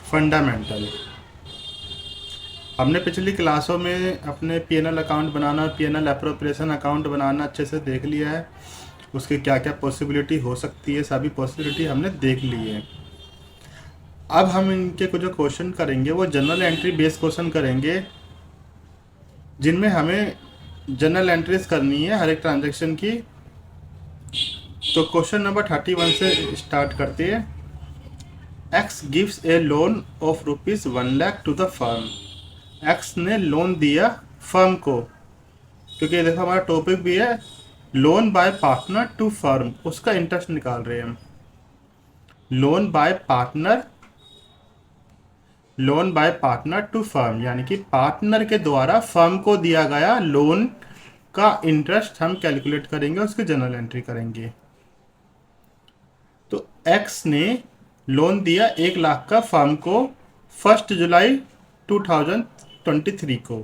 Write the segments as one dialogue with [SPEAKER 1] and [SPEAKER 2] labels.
[SPEAKER 1] Fundamental. हमने पिछली क्लासों में अपने पीएनएल अकाउंट बनाना, पीएनएल अप्रोप्रिएशन अकाउंट बनाना अच्छे से देख लिया है। उसकी क्या क्या पॉसिबिलिटी हो सकती है, सभी पॉसिबिलिटी हमने देख ली है। अब हम इनके कुछ जो क्वेश्चन करेंगे वो जनरल एंट्री बेस्ड क्वेश्चन करेंगे, जिनमें हमें जनरल एंट्रीज करनी है हर एक ट्रांजेक्शन की। तो क्वेश्चन नंबर 31 से स्टार्ट करते हैं। X gives a loan of ₹1,00,000 to the firm. X ने लोन दिया फर्म को, क्योंकि देखो हमारा टॉपिक भी है loan by partner to firm, उसका इंटरेस्ट निकाल रहे हैं हम। Loan by partner to firm, यानी कि पार्टनर के द्वारा फर्म को दिया गया लोन का इंटरेस्ट हम कैलकुलेट करेंगे, उसकी जनरल एंट्री करेंगे। तो एक्स ने लोन दिया 1,00,000 का फर्म को 1 जुलाई 2023 को।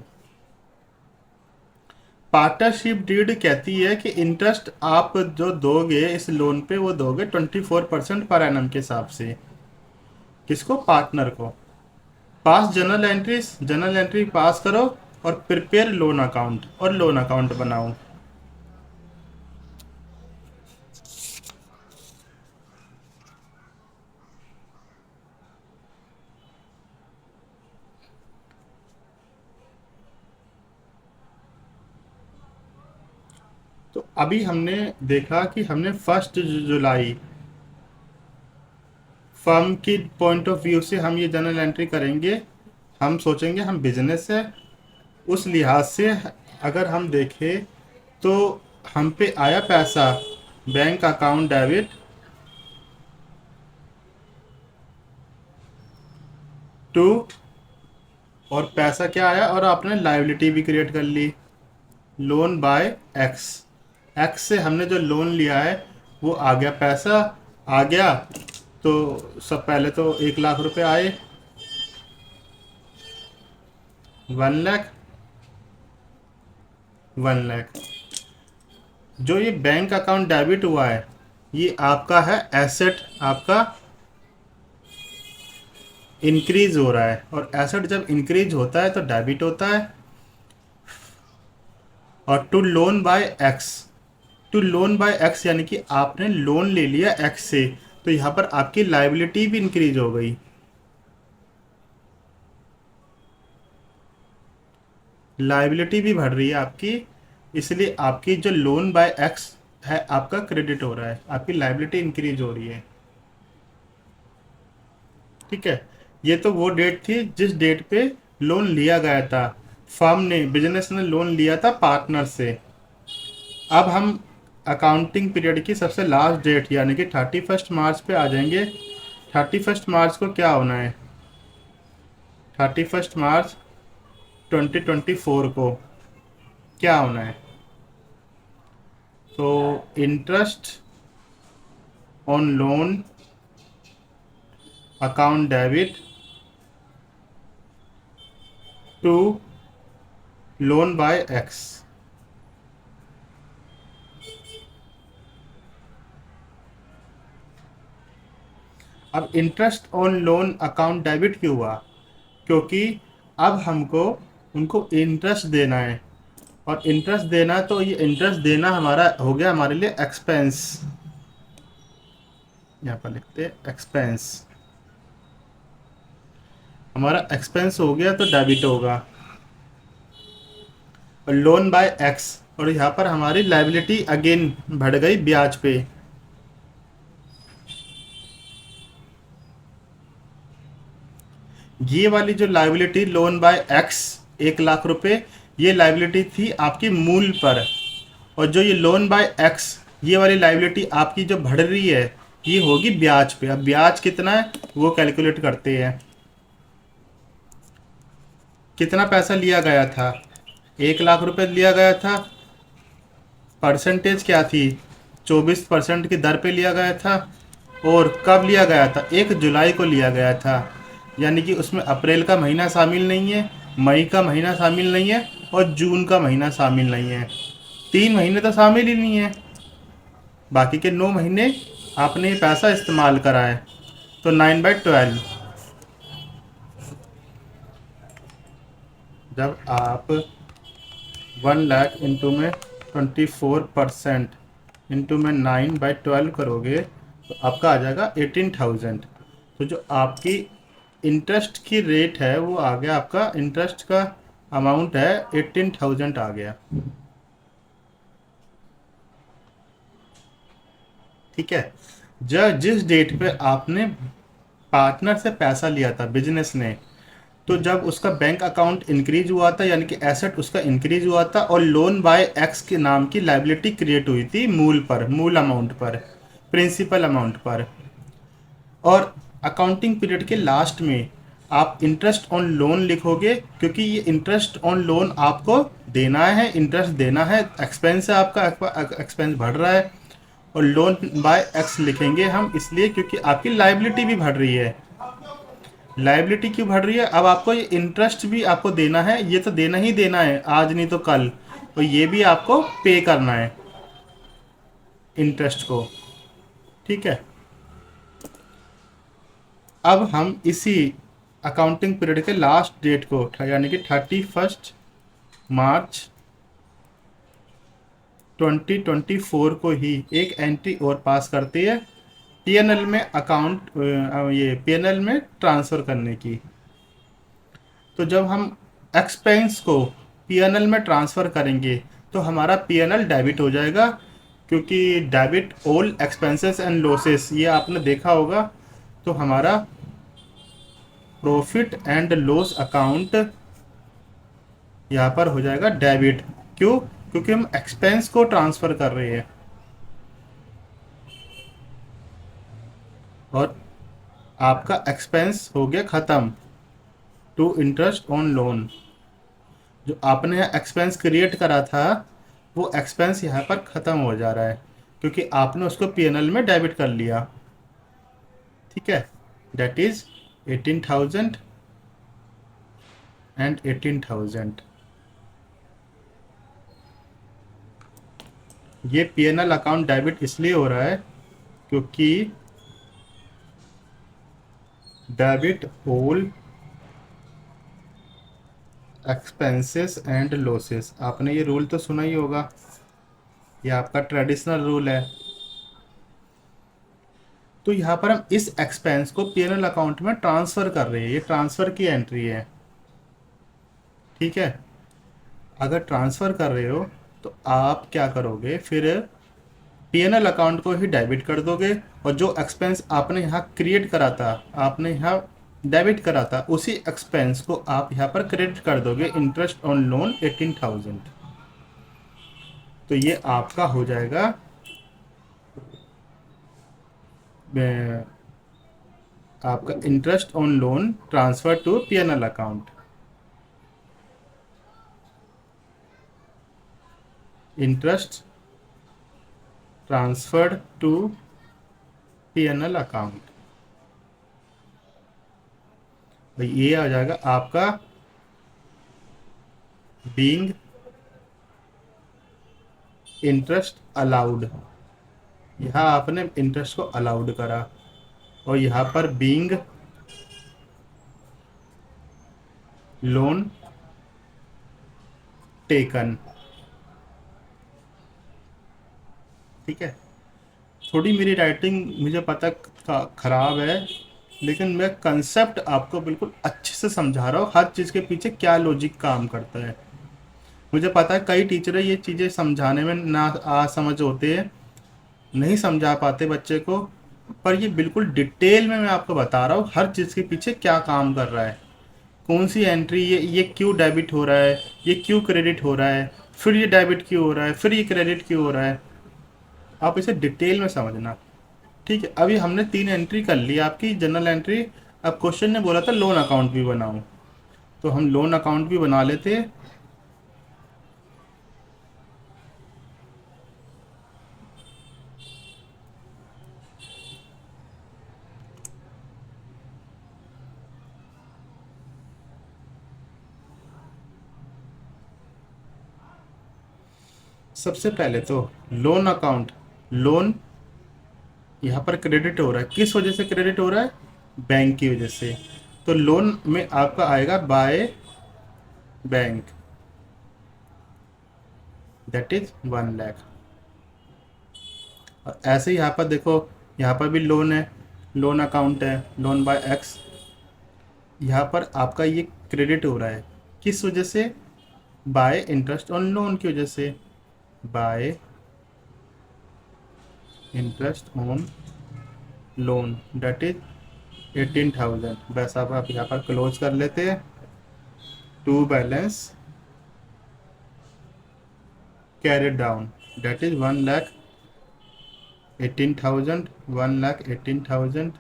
[SPEAKER 1] पार्टनरशिप डीड कहती है कि इंटरेस्ट आप जो दोगे इस लोन पे वो दोगे 24% पर एनम के हिसाब से। किसको? पार्टनर को। Pass general entries, general entry pass करो और प्रिपेयर लोन अकाउंट, और लोन अकाउंट बनाओ। तो अभी हमने देखा कि हमने 1 जुलाई फर्म की पॉइंट ऑफ व्यू से हम ये जनरल एंट्री करेंगे। हम सोचेंगे हम बिजनेस है, उस लिहाज से अगर हम देखें तो हम पे आया पैसा बैंक अकाउंट डेबिट टू, और पैसा क्या आया, और आपने लायबिलिटी भी क्रिएट कर ली, लोन बाय एक्स। एक्स से हमने जो लोन लिया है वो आ गया, पैसा आ गया। तो सब पहले तो 1,00,000 रुपए आए, 1,00,000, 1,00,000। जो ये बैंक अकाउंट डेबिट हुआ है ये आपका है एसेट, आपका इंक्रीज हो रहा है, और एसेट जब इंक्रीज होता है तो डेबिट होता है। और to loan by X, to loan by X यानी कि आपने लोन ले लिया एक्स से, तो यहाँ पर आपकी लायबिलिटी भी इंक्रीज हो गई, लायबिलिटी भी बढ़ रही है आपकी, इसलिए आपकी जो लोन बाय एक्स है आपका क्रेडिट हो रहा है, आपकी लायबिलिटी इंक्रीज हो रही है। ठीक है, ये तो वो डेट थी जिस डेट पे लोन लिया गया था, फर्म ने, बिजनेस ने लोन लिया था पार्टनर से। अब हम अकाउंटिंग पीरियड की सबसे लास्ट डेट यानी कि 31 मार्च पे आ जाएंगे। 31 मार्च को क्या होना है? 31 मार्च 2024 को क्या होना है? तो interest on loan account debit to loan by x. अब interest on loan account debit क्यों हुआ? क्योंकि अब हमको उनको इंटरेस्ट देना है, और इंटरेस्ट देना, तो ये इंटरेस्ट देना हमारा हो गया हमारे लिए एक्सपेंस। यहाँ पर लिखते हैं एक्सपेंस, हमारा एक्सपेंस हो गया तो डेबिट होगा। और लोन बाय एक्स, और यहाँ पर हमारी लायबिलिटी अगेन बढ़ गई ब्याज पे। ये वाली जो लायबिलिटी लोन बाय एक्स 1,00,000 रुपए, ये लायबिलिटी थी आपकी मूल पर, और जो ये लोन बाय एक्स ये वाली लायबिलिटी आपकी जो बढ़ रही है ये होगी ब्याज पे। अब ब्याज कितना है वो कैलकुलेट करते हैं। कितना पैसा लिया गया था? 1,00,000 रुपए लिया गया था। परसेंटेज क्या थी? 24% की दर पे लिया गया था। और कब लिया गया था? 1 जुलाई को लिया गया था, यानी कि उसमें अप्रैल का महीना शामिल नहीं है, मई का महीना शामिल नहीं है, और जून का महीना शामिल नहीं है। 3 महीने तो शामिल ही नहीं है, बाकी के 9 महीने आपने ये पैसा इस्तेमाल करा है। तो 9/12 जब आप 1 लाख इंटू में 24% इंटू में 9/12 करोगे तो आपका आ जाएगा 18,000। तो जो आपकी इंटरेस्ट की रेट है वो आ गया, आपका इंटरेस्ट का अमाउंट है 18,000 आ गया। ठीक है। जिस डेट पे आपने पार्टनर से पैसा लिया था बिजनेस ने, तो जब उसका बैंक अकाउंट इंक्रीज हुआ था यानी कि एसेट उसका इंक्रीज हुआ था और लोन बाय एक्स के नाम की लाइबिलिटी क्रिएट हुई थी मूल पर, मूल अमाउंट पर, प्रिंसिपल अमाउंट पर। और अकाउंटिंग पीरियड के लास्ट में आप इंटरेस्ट ऑन लोन लिखोगे, क्योंकि ये इंटरेस्ट ऑन लोन आपको देना है, इंटरेस्ट देना है, एक्सपेंस है आपका, एक्सपेंस बढ़ रहा है। और लोन बाय एक्स लिखेंगे हम इसलिए क्योंकि आपकी लाइबिलिटी भी बढ़ रही है। लाइबिलिटी क्यों बढ़ रही है? अब आपको ये इंटरेस्ट भी आपको देना है, ये तो देना ही देना है आज नहीं तो कल, तो ये भी आपको पे करना है इंटरेस्ट को। ठीक है। अब हम इसी अकाउंटिंग पीरियड के लास्ट डेट को यानी कि 31 मार्च 2024 को ही एक एंट्री और पास करती है पीएनएल में, अकाउंट ये पीएनएल में ट्रांसफ़र करने की। तो जब हम एक्सपेंस को पीएनएल में ट्रांसफ़र करेंगे तो हमारा पीएनएल डेबिट हो जाएगा, क्योंकि debit all expenses and losses ये आपने देखा होगा। तो हमारा प्रॉफिट एंड लॉस अकाउंट यहाँ पर हो जाएगा डेबिट। क्यों? क्योंकि हम एक्सपेंस को ट्रांसफ़र कर रहे हैं। और आपका एक्सपेंस हो गया ख़त्म टू इंटरेस्ट ऑन लोन। जो आपने यहाँ एक्सपेंस क्रिएट करा था वो एक्सपेंस यहाँ पर ख़त्म हो जा रहा है क्योंकि आपने उसको पीएनएल में डेबिट कर लिया। ठीक है। That is 18,000 and 18,000। ये पीएनएल अकाउंट डेबिट इसलिए हो रहा है क्योंकि debit all expenses and losses, आपने ये रूल तो सुना ही होगा, ये आपका ट्रेडिशनल रूल है। तो यहाँ पर हम इस एक्सपेंस को पीएनएल अकाउंट में ट्रांसफ़र कर रहे हैं, ये ट्रांसफ़र की एंट्री है। ठीक है। अगर ट्रांसफ़र कर रहे हो तो आप क्या करोगे, फिर पीएनएल अकाउंट को ही डेबिट कर दोगे और जो एक्सपेंस आपने यहाँ क्रिएट करा था, आपने यहाँ डेबिट करा था, उसी एक्सपेंस को आप यहाँ पर क्रेडिट कर दोगे इंटरेस्ट ऑन लोन 18,000। तो ये आपका हो जाएगा आपका interest on loan transfer to PNL account. Interest transferred to PNL account, भाई ये आ जाएगा आपका बीइंग इंटरेस्ट अलाउड। यहाँ आपने इंटरेस्ट को अलाउड करा और यहाँ पर बीइंग लोन टेकन। ठीक है। थोड़ी मेरी राइटिंग मुझे पता खराब है, लेकिन मैं कंसेप्ट आपको बिल्कुल अच्छे से समझा रहा हूँ, हर चीज़ के पीछे क्या लॉजिक काम करता है। मुझे पता है कई टीचर ये चीज़ें समझाने में ना समझ होते हैं, नहीं समझा पाते बच्चे को, पर ये बिल्कुल डिटेल में मैं आपको बता रहा हूँ हर चीज़ के पीछे क्या काम कर रहा है, कौन सी एंट्री, ये क्यों डेबिट हो रहा है, ये क्यों क्रेडिट हो रहा है, फिर ये डेबिट क्यों हो रहा है, फिर ये क्रेडिट क्यों हो रहा है। आप इसे डिटेल में समझना। ठीक है। अभी हमने 3 एंट्री कर ली आपकी जनरल एंट्री। अब क्वेश्चन ने बोला था लोन अकाउंट भी बनाओ, तो हम लोन अकाउंट भी बना लेते हैं। सबसे पहले तो लोन अकाउंट, लोन यहाँ पर क्रेडिट हो रहा है, किस वजह से क्रेडिट हो रहा है? बैंक की वजह से। तो लोन में आपका आएगा by bank, that is 1 lakh. और ऐसे ही यहाँ पर देखो, यहाँ पर भी लोन है, लोन अकाउंट है, लोन बाय एक्स। यहाँ पर आपका ये क्रेडिट हो रहा है, किस वजह से? बाय इंटरेस्ट ऑन लोन की वजह से, bye interest on loan, that is 18,000। बस अब आप यहाँ पर क्लोज कर लेते हैं। To balance carried down, that is 1,18,000, 1,18,000।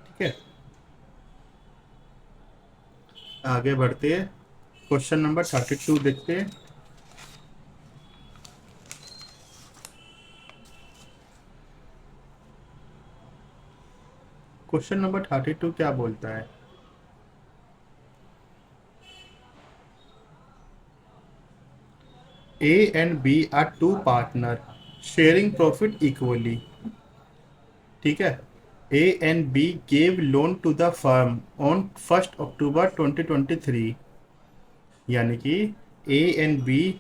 [SPEAKER 1] ठीक है, आगे बढ़ते हैं। क्वेश्चन नंबर 32 देखते हैं। क्वेश्चन नंबर 32 क्या बोलता है? A and B are two partner sharing profit equally। ठीक है, A and B gave loan to the firm on 1st October 2023। यानी कि A and B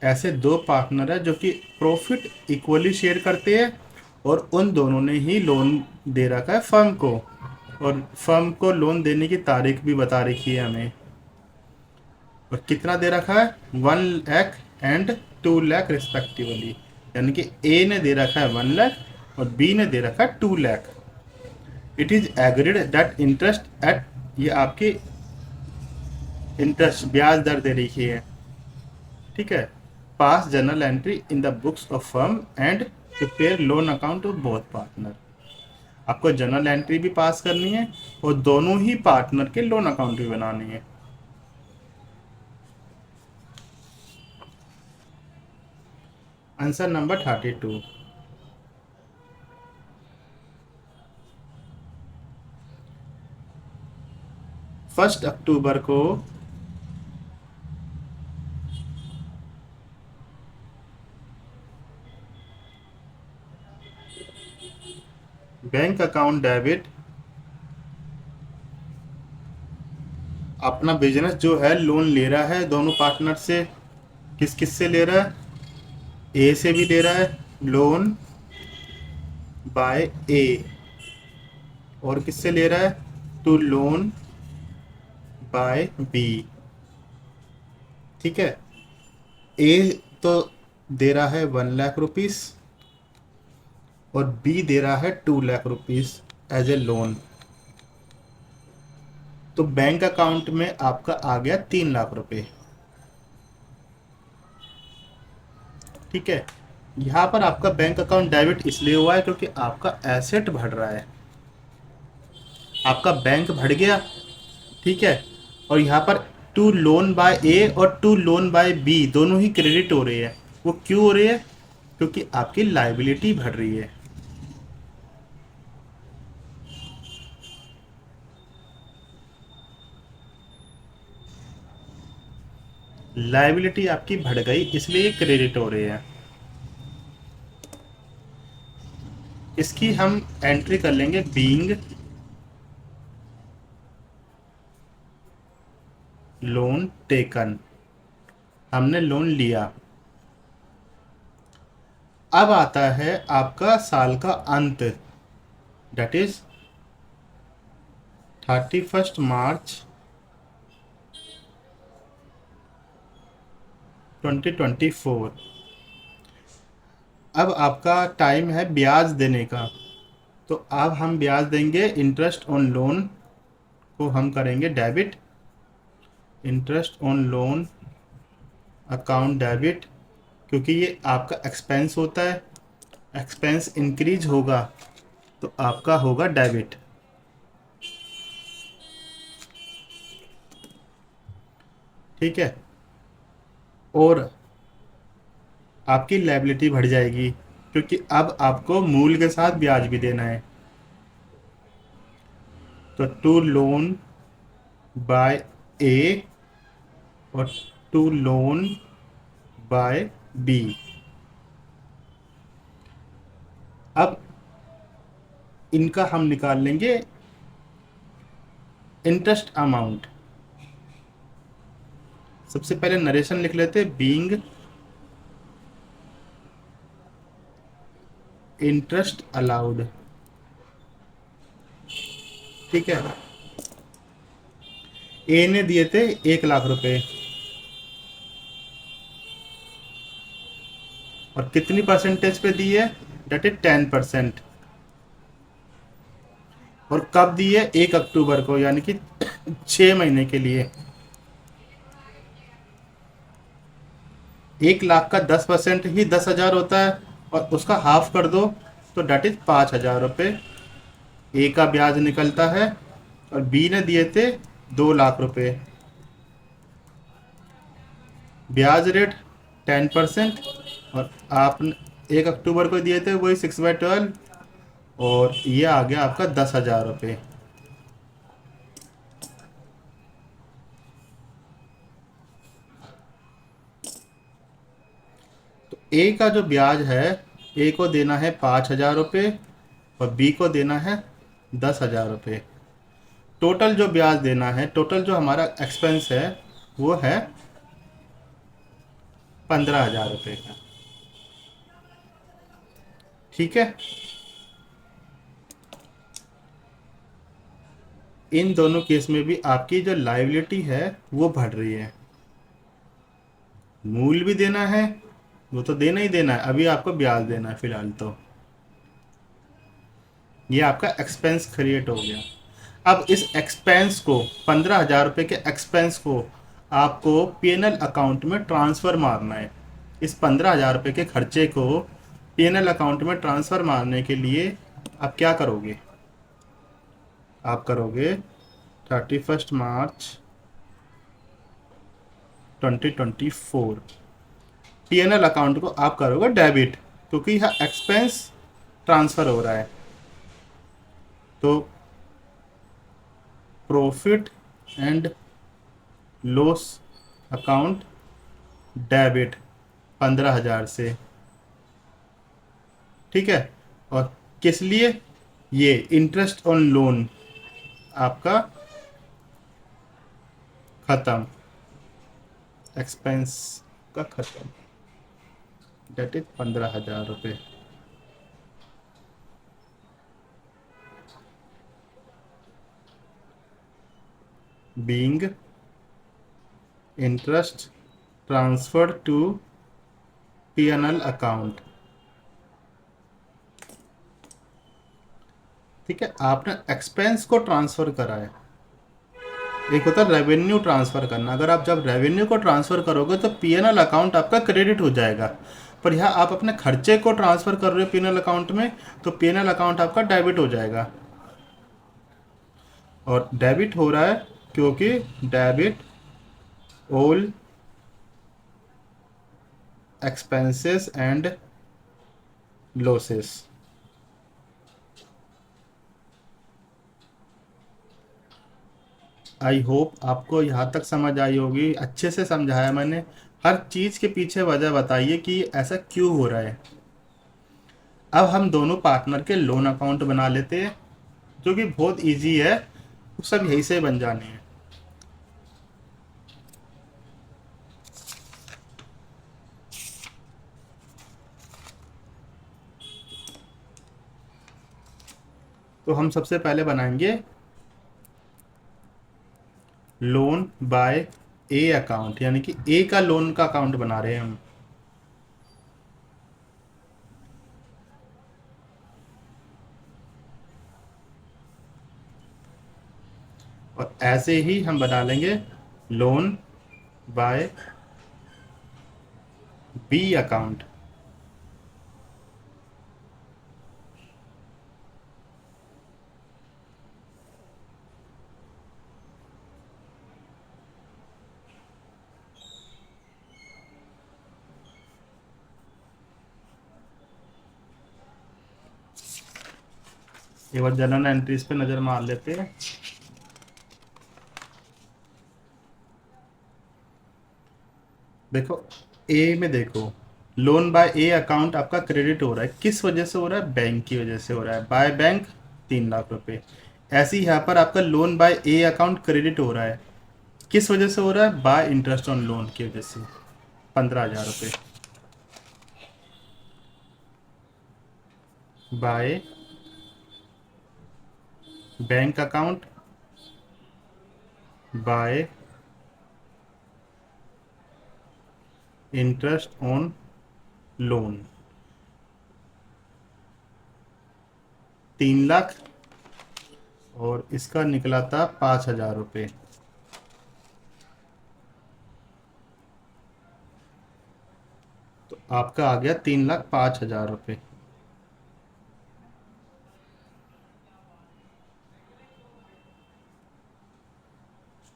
[SPEAKER 1] ऐसे दो पार्टनर है जो कि प्रॉफिट इक्वली शेयर करते हैं, और उन दोनों ने ही लोन दे रखा है फर्म को, और फर्म को लोन देने की तारीख भी बता रखी है हमें। और कितना दे रखा है? 1 लाख एंड 2 लाख रिस्पेक्टिवली। यानी कि ए ने दे रखा है 1 लाख और बी ने दे रखा है 2 lakh. It is agreed that interest eight, ये आपकी इंटरेस्ट ब्याज दर दे रखी है। ठीक है, पास journal entry in the books of firm and prepare loan account of both partner. आपको जर्नल एंट्री भी पास करनी है और दोनों ही पार्टनर के लोन अकाउंट भी बनानी है। Answer number 32। 1 अक्टूबर को बैंक अकाउंट डेबिट अपना बिजनेस जो है लोन ले रहा है दोनों पार्टनर से। किस किस से ले रहा है? ए से भी ले रहा है लोन बाय ए, और किससे ले रहा है? To loan by B. ठीक है, ए तो दे रहा है 1 लाख रुपीस और बी दे रहा है 2 lakh rupees as a loan. तो बैंक अकाउंट में आपका आ गया 3 लाख रुपए। ठीक है, यहाँ पर आपका बैंक अकाउंट डेबिट इसलिए हुआ है क्योंकि आपका एसेट बढ़ रहा है, आपका बैंक बढ़ गया। ठीक है, और यहाँ पर टू लोन बाय ए और टू लोन बाय बी दोनों ही क्रेडिट हो रही है। वो क्यों हो रही है? क्योंकि आपकी लाइबिलिटी बढ़ रही है। लाइबिलिटी आपकी बढ़ गई इसलिए क्रेडिट हो रही है। इसकी हम एंट्री कर लेंगे बीइंग लोन टेकन, हमने लोन लिया। अब आता है आपका साल का अंत, दैट इज 31 मार्च 2024। अब आपका टाइम है ब्याज देने का, तो अब हम ब्याज देंगे। इंटरेस्ट ऑन लोन को हम करेंगे debit, interest on loan account debit, क्योंकि ये आपका एक्सपेंस होता है। एक्सपेंस इंक्रीज होगा तो आपका होगा डेबिट। ठीक है, और आपकी लायबिलिटी बढ़ जाएगी क्योंकि अब आपको मूल के साथ ब्याज भी देना है। तो टू लोन बाय ए और टू लोन बाय बी। अब इनका हम निकाल लेंगे इंटरेस्ट अमाउंट, सबसे पहले नरेशन लिख लेते, बीइंग इंटरेस्ट अलाउड। ठीक है, ए ने दिए थे 1 लाख रुपए, और कितनी परसेंटेज पे दी है, डेट इज 10%। और कब दी है, 1 अक्टूबर को, यानी कि 6 महीने के लिए। 1 लाख का 10% ही 10,000 होता है, और उसका हाफ कर दो तो डेट इज 5,000 रुपये ए का ब्याज निकलता है। और बी ने दिए थे 2 लाख रुपए, ब्याज रेट 10%, और आपने 1 अक्टूबर को दिए थे वही 6/12, और ये आ गया आपका 10,000 रुपये। तो ए का जो ब्याज है, ए को देना है 5,000 रुपये और बी को देना है 10,000 रुपये। टोटल जो ब्याज देना है, टोटल जो हमारा एक्सपेंस है, वो है 15,000 रुपये का। ठीक है, इन दोनों केस में भी आपकी जो लायबिलिटी है वो बढ़ रही है। मूल भी देना है, वो तो देना ही देना है, अभी आपको ब्याज देना है फिलहाल। तो ये आपका एक्सपेंस क्रिएट हो गया। अब इस एक्सपेंस को, 15,000 रुपये के एक्सपेंस को आपको पीएनएल अकाउंट में ट्रांसफ़र मारना है। इस 15,000 रुपये के खर्चे को पीएनएल अकाउंट में ट्रांसफ़र मारने के लिए आप क्या करोगे, आप करोगे 31 मार्च 2024 पीएनएल अकाउंट को आप करोगे डेबिट, क्योंकि यह एक्सपेंस ट्रांसफ़र हो रहा है। तो profit and loss account debit 15,000 से। ठीक है, और किस लिए, ये इंटरेस्ट ऑन लोन आपका ख़त्म, एक्सपेंस का ख़त्म, डेट इज 15,000 रुपये। Being interest transferred to PNL account. ठीक है, आपने एक्सपेंस को ट्रांसफ़र करा है। एक होता है रेवेन्यू ट्रांसफ़र करना, अगर आप जब रेवेन्यू को ट्रांसफ़र करोगे तो पीएनएल अकाउंट आपका क्रेडिट हो जाएगा। पर यहाँ आप अपने खर्चे को ट्रांसफ़र कर रहे हो पीएनएल अकाउंट में, तो पीएनएल अकाउंट आपका डेबिट हो जाएगा। और डेबिट हो रहा है क्योंकि debit all expenses and losses. I hope आपको यहाँ तक समझ आई होगी, अच्छे से समझाया मैंने। हर चीज़ के पीछे वजह बताइए कि ऐसा क्यों हो रहा है। अब हम दोनों पार्टनर के लोन अकाउंट बना लेते हैं, जो कि बहुत इजी है, सब यहीं से बन जाने हैं। तो हम सबसे पहले बनाएंगे लोन बाय ए अकाउंट, यानी कि ए का लोन का अकाउंट बना रहे हैं हम। और ऐसे ही हम बना लेंगे लोन बाय बी अकाउंट। एक बार जनरल एंट्रीज पे नज़र मार लेते हैं। देखो, ए में देखो, लोन बाय ए अकाउंट आपका क्रेडिट हो रहा है, किस वजह से हो रहा है, बैंक की वजह से हो रहा है। बाय बैंक 3 लाख रुपए, ऐसे ही यहाँ पर आपका loan by A account credit हो रहा है, किस वजह से हो रहा है? बाय इंटरेस्ट ऑन लोन की वजह से, 15,000 रुपये by bank account by interest on loan, 3 lakh, और इसका निकला था 5,000 रुपये। तो आपका आ गया 3,05,000 रुपये।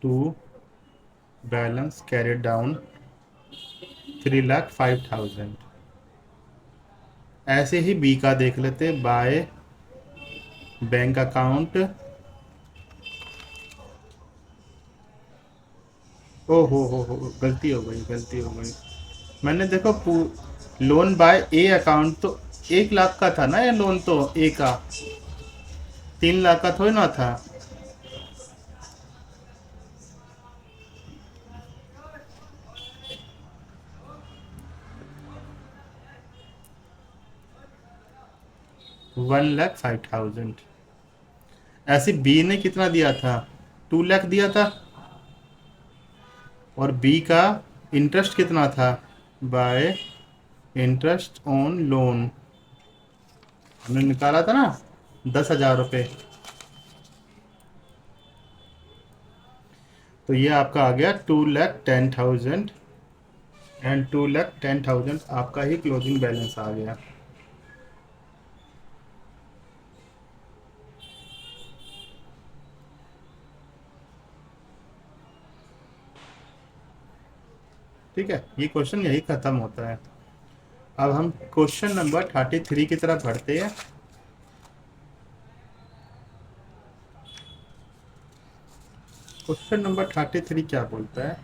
[SPEAKER 1] To balance carried down 3,05,000। ऐसे ही बी का देख लेते, बाय बैंक अकाउंट, ओ हो, गलती हो गई, गलती हो गई। मैंने देखो लोन बाय ए अकाउंट तो 1 लाख का था ना, ये लोन तो ए का 3 लाख का थोड़ी ना था। $1,05,000। ऐसे बी ने कितना दिया था? 2 लाख दिया था। और बी का इंटरेस्ट कितना था? बाय इंटरेस्ट ऑन लोन हमने निकाला था ना, 10,000 रुपये। तो ये आपका आ गया 2,10,000, एंड 2,10,000 आपका ही क्लोजिंग बैलेंस आ गया। ठीक है, ये क्वेश्चन यही खत्म होता है। अब हम क्वेश्चन नंबर 33 की तरफ बढ़ते हैं। क्वेश्चन नंबर 33 क्या बोलता है?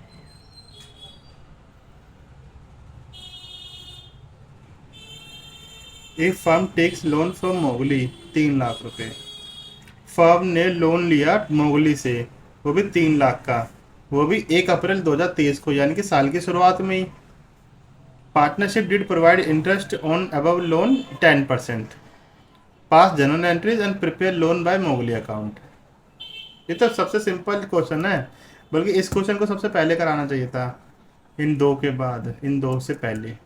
[SPEAKER 1] एक firm takes loan from Mowgli 3 lakh रुपए। फर्म ने लोन लिया मोगली से, वो भी 3 लाख का, वो भी 1 अप्रैल 2023 को, यानी कि साल की शुरुआत में ही। Partnership did provide interest on above loan 10%। Pass general entries and prepare loan by मोगली अकाउंट। ये तो सबसे सिंपल क्वेश्चन है, बल्कि इस क्वेश्चन को सबसे पहले कराना चाहिए था, इन दो के बाद, इन दो से पहले।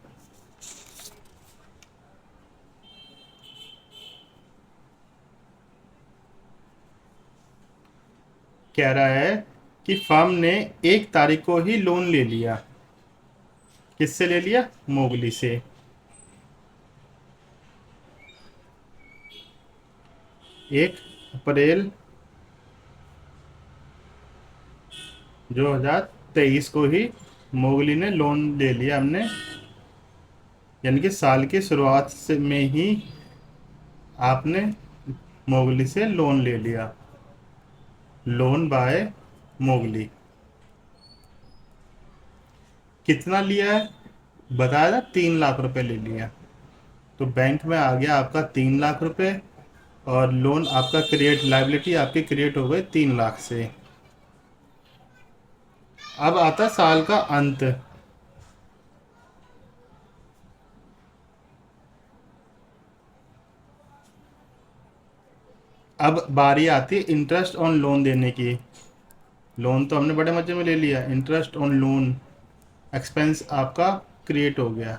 [SPEAKER 1] कह रहा है कि फर्म ने 1 तारीख को ही लोन ले लिया। किससे ले लिया? मोगली से। 1 अप्रैल 2023 को ही मोगली ने लोन ले लिया हमने, यानी कि साल की शुरुआत से में ही आपने मोगली से लोन ले लिया। लोन बाय मोगली कितना लिया है? बताया था 3 लाख रुपए ले लिया। तो बैंक में आ गया आपका 3 लाख रुपए, और लोन आपका क्रिएट, लाइबिलिटी आपकी क्रिएट हो गई 3 लाख से। अब आता साल का अंत। अब बारी आती है इंटरेस्ट ऑन लोन देने की। लोन तो हमने बड़े मजे में ले लिया, इंटरेस्ट ऑन लोन एक्सपेंस आपका क्रिएट हो गया।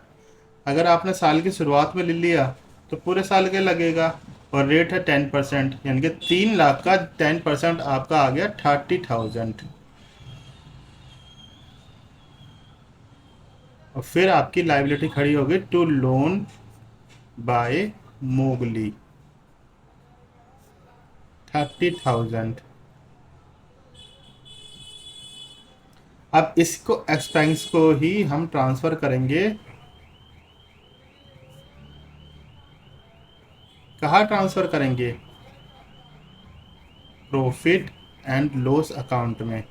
[SPEAKER 1] अगर आपने साल की शुरुआत में ले लिया तो पूरे साल के लगेगा, और रेट है 10%, यानी कि 3 लाख का 10% आपका आ गया 30,000। और फिर आपकी लाइबिलिटी खड़ी होगी टू लोन बाय मोगली 30,000। अब इसको एक्सपेंस को ही हम ट्रांसफर करेंगे, कहाँ ट्रांसफर करेंगे? प्रॉफिट एंड लॉस अकाउंट में।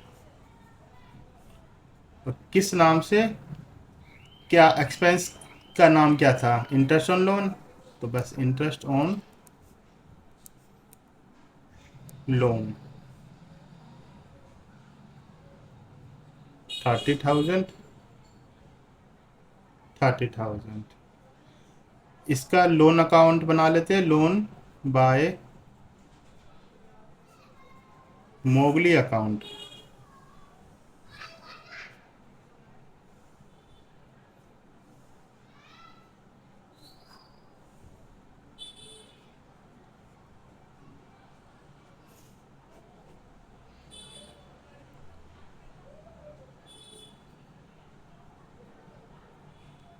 [SPEAKER 1] और किस नाम से? क्या एक्सपेंस का नाम क्या था? इंटरेस्ट ऑन लोन, तो बस इंटरेस्ट ऑन लोन 30,000, 30,000। इसका लोन अकाउंट बना लेते हैं, लोन बाय मोगली अकाउंट।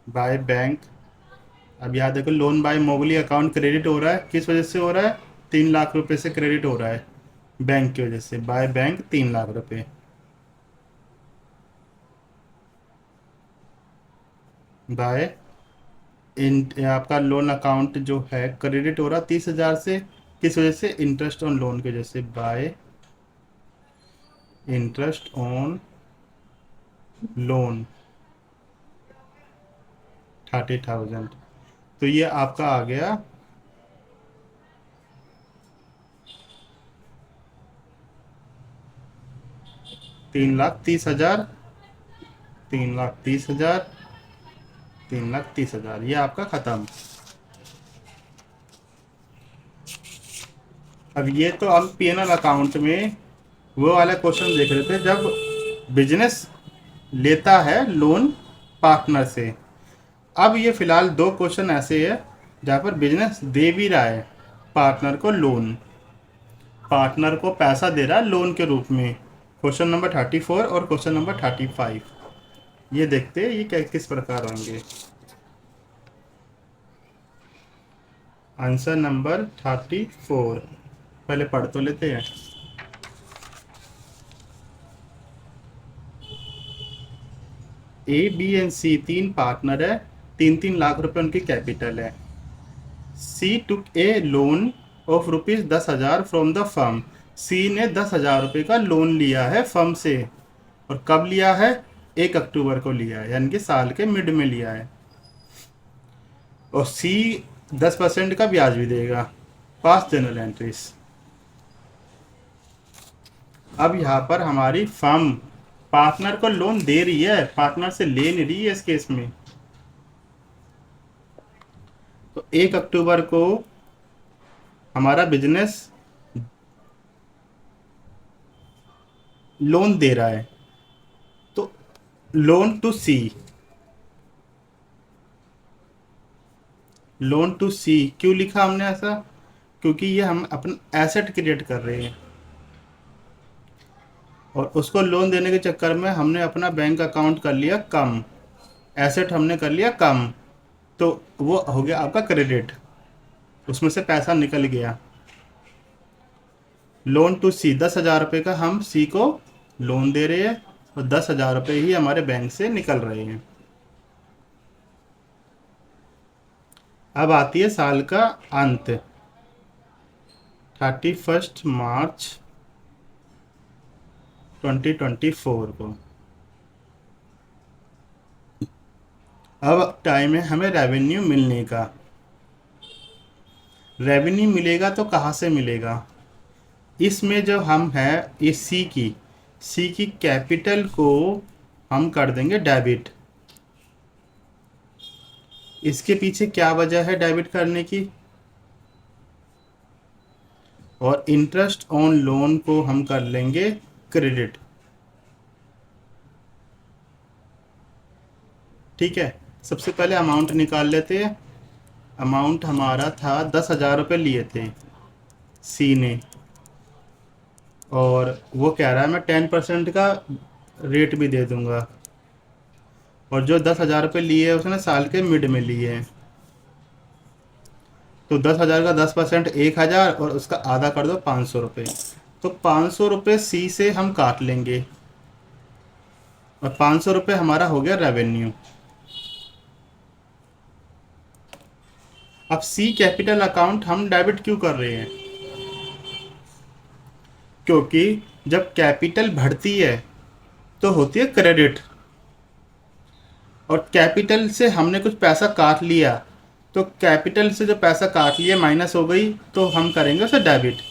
[SPEAKER 1] By bank. अब यहाँ देखो, लोन बाय मोगली अकाउंट क्रेडिट हो रहा है, किस वजह से हो रहा है? 3 लाख रुपए से क्रेडिट हो रहा है बैंक की वजह से, बाय बैंक 3 लाख रुपए। बाय आपका लोन अकाउंट जो है क्रेडिट हो रहा है 30,000 से, किस वजह से? इंटरेस्ट ऑन लोन की वजह से, बाय इंटरेस्ट ऑन लोन 30,000। तो ये आपका आ गया 3,30,000, 3,30,000, 3,30,000, ये आपका खत्म। अब ये तो हम पीएनएल अकाउंट में वो वाला क्वेश्चन देख रहे थे, जब बिजनेस लेता है लोन पार्टनर से। अब ये फिलहाल दो क्वेश्चन ऐसे है जहाँ पर बिजनेस दे भी रहा है पार्टनर को लोन, पार्टनर को पैसा दे रहा है लोन के रूप में। क्वेश्चन नंबर 34 और क्वेश्चन नंबर 35, ये देखते हैं ये किस प्रकार होंगे। आंसर नंबर 34 पहले पढ़ तो लेते हैं। A, B and C 3 partner है, 3-3 लाख रुपए उनकी कैपिटल है। C took a loan of ₹10,000 from the firm. C ने 10,000 रुपये का लोन लिया है फर्म से, और कब लिया है? 1 अक्टूबर को लिया है, यानी कि साल के मिड में लिया है। और सी 10% का ब्याज भी देगा। पास जनरल एंट्रीज। अब यहाँ पर हमारी फर्म पार्टनर को लोन दे रही है, पार्टनर से ले नहीं रही है इस केस में। तो 1 अक्टूबर को हमारा बिजनेस लोन दे रहा है, तो loan to C, loan to C क्यों लिखा हमने ऐसा? क्योंकि ये हम अपना एसेट क्रिएट कर रहे हैं, और उसको लोन देने के चक्कर में हमने अपना बैंक अकाउंट कर लिया कम, एसेट हमने कर लिया कम, तो वो हो गया आपका क्रेडिट, उसमें से पैसा निकल गया। लोन टू सी 10,000 रुपये का हम सी को लोन दे रहे हैं, और 10,000 रुपये ही हमारे बैंक से निकल रहे हैं। अब आती है साल का अंत, 31 मार्च 2024 को। अब टाइम है हमें रेवेन्यू मिलने का। रेवेन्यू मिलेगा तो कहाँ से मिलेगा? इसमें जो हम है इस सी की कैपिटल को हम कर देंगे डेबिट। इसके पीछे क्या वजह है डेबिट करने की? और इंटरेस्ट ऑन लोन को हम कर लेंगे क्रेडिट। ठीक है, सबसे पहले अमाउंट निकाल लेते हैं। अमाउंट हमारा था 10,000 रुपये लिए थे सी ने, और वो कह रहा है मैं 10% का रेट भी दे दूंगा, और जो 10,000 रुपये लिए है उसने साल के मिड में लिए हैं, तो 10,000 का 10% 1,000, और उसका आधा कर दो 500 रुपये। तो 500 रुपये सी से हम काट लेंगे, और 500 रुपये हमारा हो गया रेवेन्यू। अब सी कैपिटल अकाउंट हम डेबिट क्यों कर रहे हैं? क्योंकि जब कैपिटल बढ़ती है तो होती है क्रेडिट, और कैपिटल से हमने कुछ पैसा काट लिया, तो कैपिटल से जो पैसा काट लिया माइनस हो गई, तो हम करेंगे उसे डेबिट।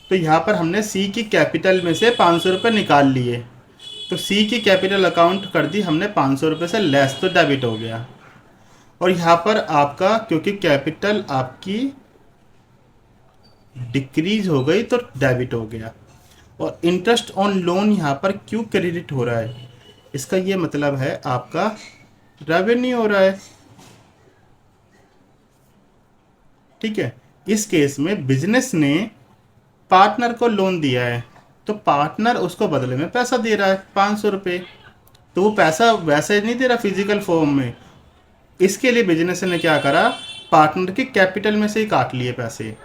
[SPEAKER 1] तो यहाँ पर हमने सी की कैपिटल में से 500 रुपये निकाल लिए, तो सी की कैपिटल अकाउंट कर दी हमने 500 रुपये से लेस, तो डेबिट हो गया। और यहाँ पर आपका क्योंकि कैपिटल आपकी डिक्रीज हो गई तो डेबिट हो गया। और इंटरेस्ट ऑन लोन यहाँ पर क्यों क्रेडिट हो रहा है, इसका ये मतलब है आपका रेवेन्यू हो रहा है। ठीक है, इस केस में बिजनेस ने पार्टनर को लोन दिया है, तो पार्टनर उसको बदले में पैसा दे रहा है 500 रुपये, तो वो पैसा वैसे नहीं दे रहा फिजिकल फॉर्म में। इसके लिए बिजनेस ने क्या करा, पार्टनर के कैपिटल में से ही काट लिए पैसे।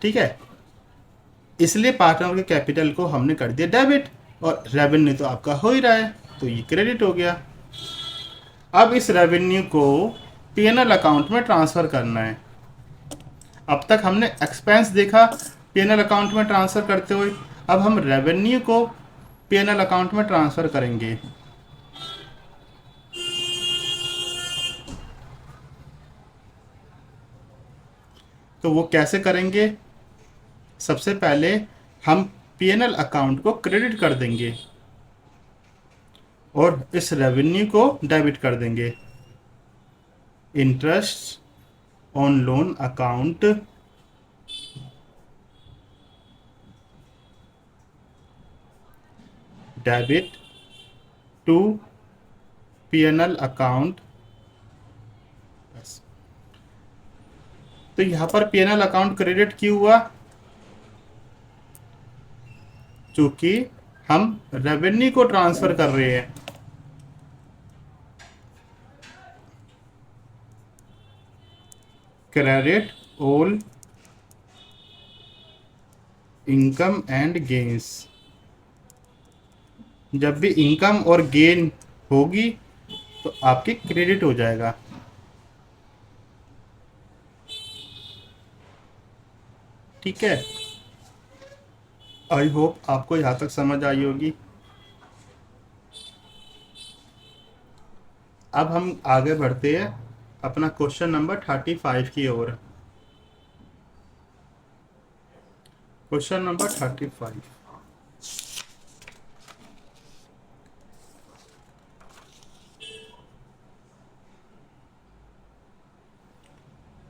[SPEAKER 1] ठीक है, इसलिए पार्टनर के कैपिटल को हमने कर दिया डेबिट, और रेवेन्यू तो आपका हो ही रहा है, तो ये क्रेडिट हो गया। अब इस रेवेन्यू को पीएनएल अकाउंट में ट्रांसफ़र करना है। अब तक हमने एक्सपेंस देखा पीएनएल अकाउंट में ट्रांसफ़र करते हुए, अब हम रेवेन्यू को पीएनएल अकाउंट में ट्रांसफ़र करेंगे। तो वो कैसे करेंगे, सबसे पहले हम पीएनएल अकाउंट को क्रेडिट कर देंगे और इस रेवेन्यू को डेबिट कर देंगे। Interest on loan account debit to PNL account. तो यहां पर पीएनएल अकाउंट क्रेडिट क्यों हुआ, क्योंकि हम रेवेन्यू को ट्रांसफर कर रहे हैं। Credit all income and gains, जब भी इनकम और गेन होगी तो आपकी क्रेडिट हो जाएगा। ठीक है, आई होप आपको यहाँ तक समझ आई होगी। अब हम आगे बढ़ते हैं अपना क्वेश्चन नंबर 35 की ओर। क्वेश्चन नंबर 35,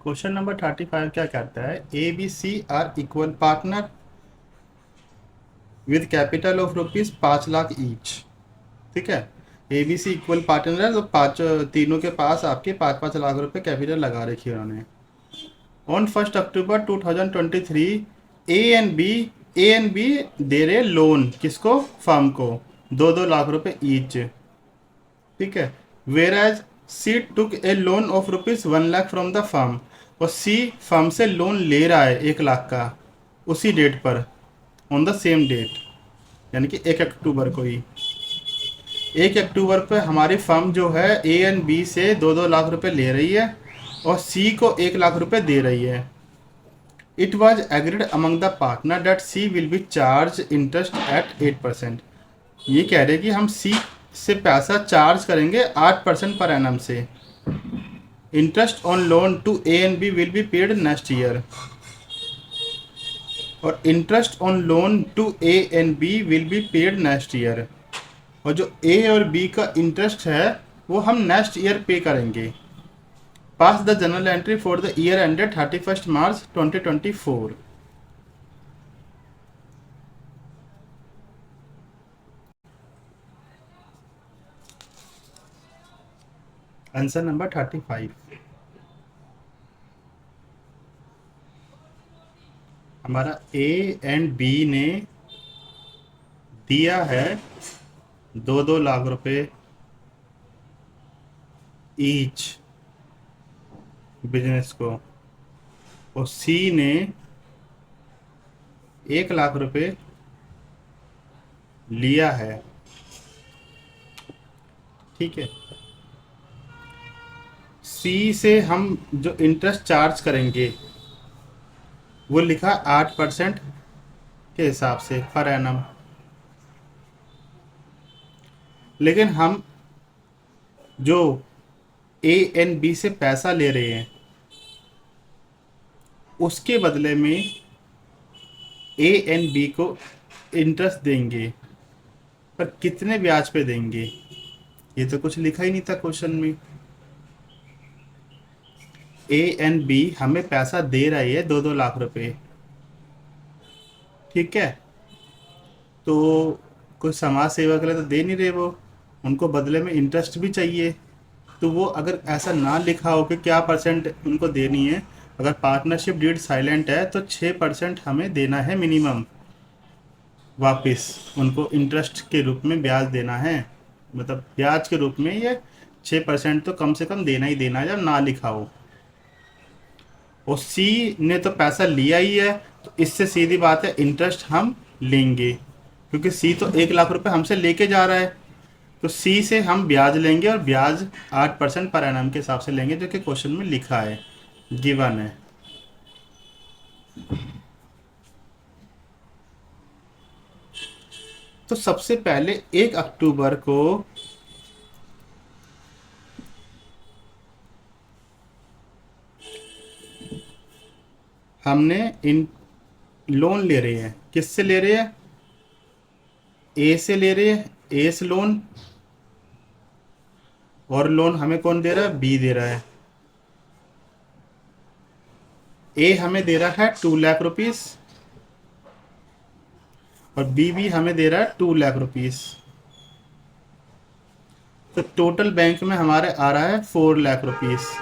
[SPEAKER 1] क्वेश्चन नंबर 35 क्या कहता है, A B C are equal partner with capital of rupees 5 lakh each. ठीक है, A B C equal partner है, तो तीनों के पास आपके 5-5 लाख रुपए कैपिटल लगा रखी है उन्होंने। On 1 October 2023 A and B दे रहे लोन, किसको, फर्म को 2-2 लाख रुपए ईच। ठीक है, where as C took a loan of rupees 1 lakh from the firm, और सी फर्म से लोन ले रहा है 1 लाख का उसी डेट पर, ऑन द सेम डेट, यानी कि 1 अक्टूबर को ही। 1 अक्टूबर पे हमारी फर्म जो है ए एंड बी से 2-2 लाख रुपए ले रही है और सी को 1 लाख रुपए दे रही है। It was agreed among the partner that C will be charge interest at 8%। ये कह रहे हैं कि हम सी से पैसा चार्ज करेंगे 8% पर एनम से। Interest on loan to A and B will be paid next year, और interest on loan to A and B will be paid next year, और जो ए और बी का इंटरेस्ट है वो हम नेक्स्ट ईयर पे करेंगे। Pass the general entry for the year ended 31 March 2024। Answer number 35, हमारा ए एंड बी ने दिया है 2-2 लाख रुपए ईच बिजनेस को, और सी ने 1 लाख रुपए लिया है। ठीक है, सी से हम जो इंटरेस्ट चार्ज करेंगे वो लिखा 8% के हिसाब से पर एनम, लेकिन हम जो ए एंड बी से पैसा ले रहे हैं उसके बदले में ए एंड बी को इंटरेस्ट देंगे, पर कितने ब्याज पे देंगे ये तो कुछ लिखा ही नहीं था क्वेश्चन में। ए एंड बी हमें पैसा दे रही है 2-2 लाख रुपए, ठीक है। तो कोई समाज सेवा के लिए तो दे नहीं रहे वो, उनको बदले में इंटरेस्ट भी चाहिए। तो वो अगर ऐसा ना लिखा हो कि क्या परसेंट उनको देनी है, अगर पार्टनरशिप डीड साइलेंट है तो 6% हमें देना है मिनिमम, वापस उनको इंटरेस्ट के रूप में ब्याज देना है। मतलब ब्याज के रूप में ये 6% तो कम से कम देना ही देना है जब ना लिखा हो। और सी ने तो पैसा लिया ही है, तो इससे सीधी बात है इंटरेस्ट हम लेंगे, क्योंकि सी तो 1 लाख रुपए हमसे लेके जा रहा है। तो सी से हम ब्याज लेंगे, और ब्याज 8% पर एनम के हिसाब से लेंगे, जो कि क्वेश्चन में लिखा है, गिवन है। तो सबसे पहले 1 अक्टूबर को हमने इन लोन ले रहे हैं, किससे ले रहे हैं, ए से ले रहे हैं, ए से लोन। और लोन हमें कौन दे रहा है, बी दे रहा है। ए हमें दे रहा है 2 लाख रुपीस, और बी भी हमें दे रहा है 2 लाख रुपीस। तो टोटल बैंक में हमारे आ रहा है 4 लाख रुपीस।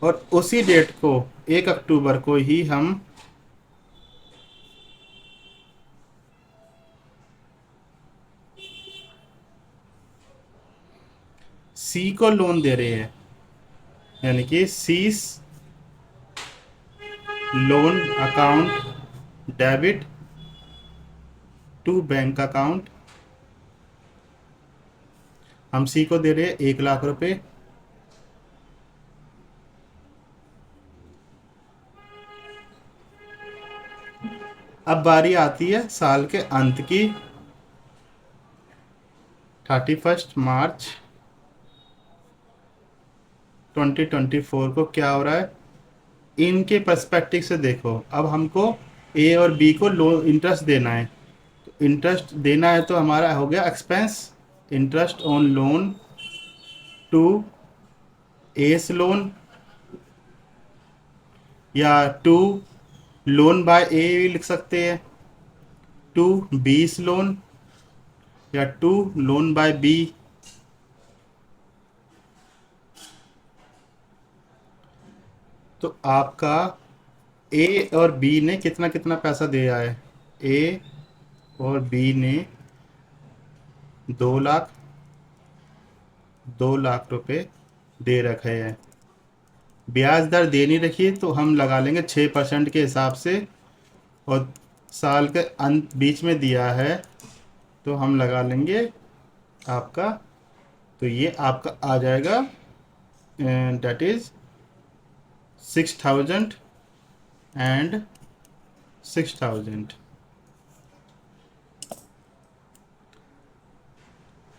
[SPEAKER 1] और उसी डेट को 1 अक्टूबर को ही हम सी को लोन दे रहे हैं, यानी कि सीस loan account debit to bank account. हम सी को दे रहे हैं 1 लाख रुपए। अब बारी आती है साल के अंत की, 31 मार्च 2024 को क्या हो रहा है, इनके पर्सपेक्टिव से देखो। अब हमको ए और बी को लोन इंटरेस्ट देना है, तो इंटरेस्ट देना है तो हमारा हो गया expense, interest on loan to S loan, या टू लोन बाय ए भी लिख सकते हैं, टू बीस लोन, या टू लोन बाय बी। तो आपका ए और बी ने कितना कितना पैसा दिया है, ए और बी ने 2 लाख 2 लाख रुपए दे रखे हैं। ब्याज दर दे नहीं रखी, तो हम लगा लेंगे 6% के हिसाब से, और साल के अंत बीच में दिया है तो हम लगा लेंगे आपका, तो ये आपका आ जाएगा डेट इज 6,000 एंड 6,000।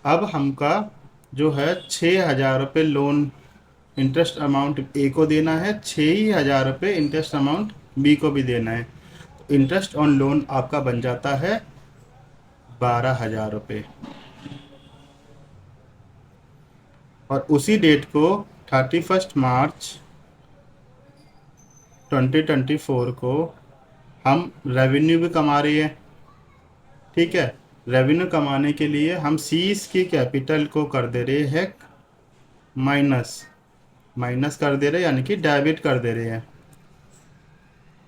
[SPEAKER 1] अब हमका जो है 6,000 रुपये लोन इंटरेस्ट अमाउंट ए को देना है, 6,000 रुपये इंटरेस्ट अमाउंट बी को भी देना है। तो इंटरेस्ट ऑन लोन आपका बन जाता है 12,000 रुपये। और उसी डेट को 31 मार्च 2024 को हम रेवेन्यू भी कमा रहे हैं, ठीक है। रेवेन्यू कमाने के लिए हम सीज की कैपिटल को कर दे रहे हैं माइनस कर दे रहे हैं, यानी कि डेबिट कर दे रहे हैं।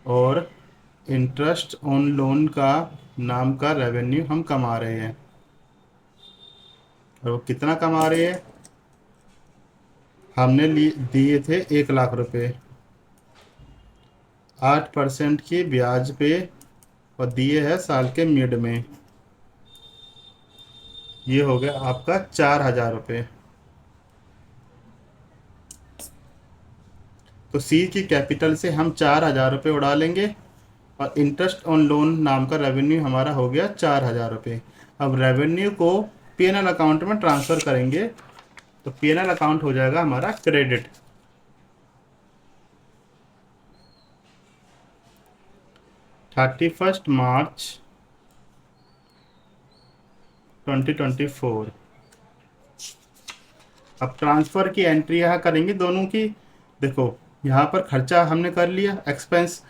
[SPEAKER 1] और इंटरेस्ट ऑन लोन का नाम का रेवेन्यू हम कमा रहे हैं, और वो कितना कमा रहे हैं, हमने दिए थे 1 लाख रुपए 8% की ब्याज पे, और दिए है साल के मिड में। ये हो गया आपका 4,000 रुपये। तो सी की कैपिटल से हम 4,000 रुपये उड़ा लेंगे, और इंटरेस्ट ऑन लोन नाम का रेवेन्यू हमारा हो गया 4,000 रुपये। अब रेवेन्यू को पीएनएल अकाउंट में ट्रांसफ़र करेंगे, तो पीएनएल अकाउंट हो जाएगा हमारा क्रेडिट। 31 मार्च 2024। अब ट्रांसफ़र की एंट्री यहाँ करेंगे दोनों की। देखो यहाँ पर खर्चा हमने कर लिया, एक्सपेंस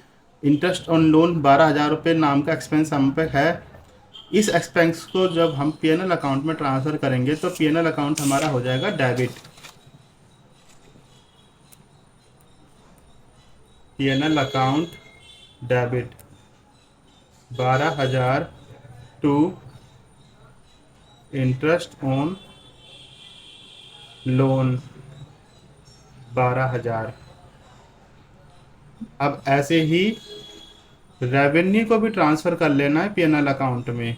[SPEAKER 1] इंटरेस्ट ऑन लोन 12,000 रुपये नाम का एक्सपेंस हम पे है। इस एक्सपेंस को जब हम पीएनएल अकाउंट में ट्रांसफ़र करेंगे तो पीएनएल अकाउंट हमारा हो जाएगा debit. PNL account debit 12,000 to interest on loan 12,000। अब ऐसे ही रेवेन्यू को भी ट्रांसफ़र कर लेना है पीएनएल अकाउंट में।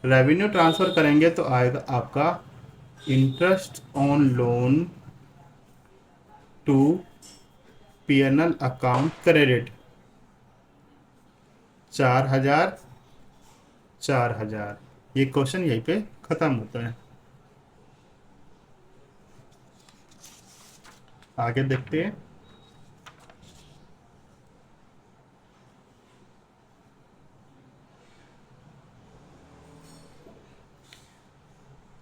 [SPEAKER 1] रेवेन्यू ट्रांसफ़र करेंगे तो आएगा आपका interest on loan to PNL account credit 4,000 4,000। ये क्वेश्चन यहीं पे ख़त्म होता है। आगे देखते हैं।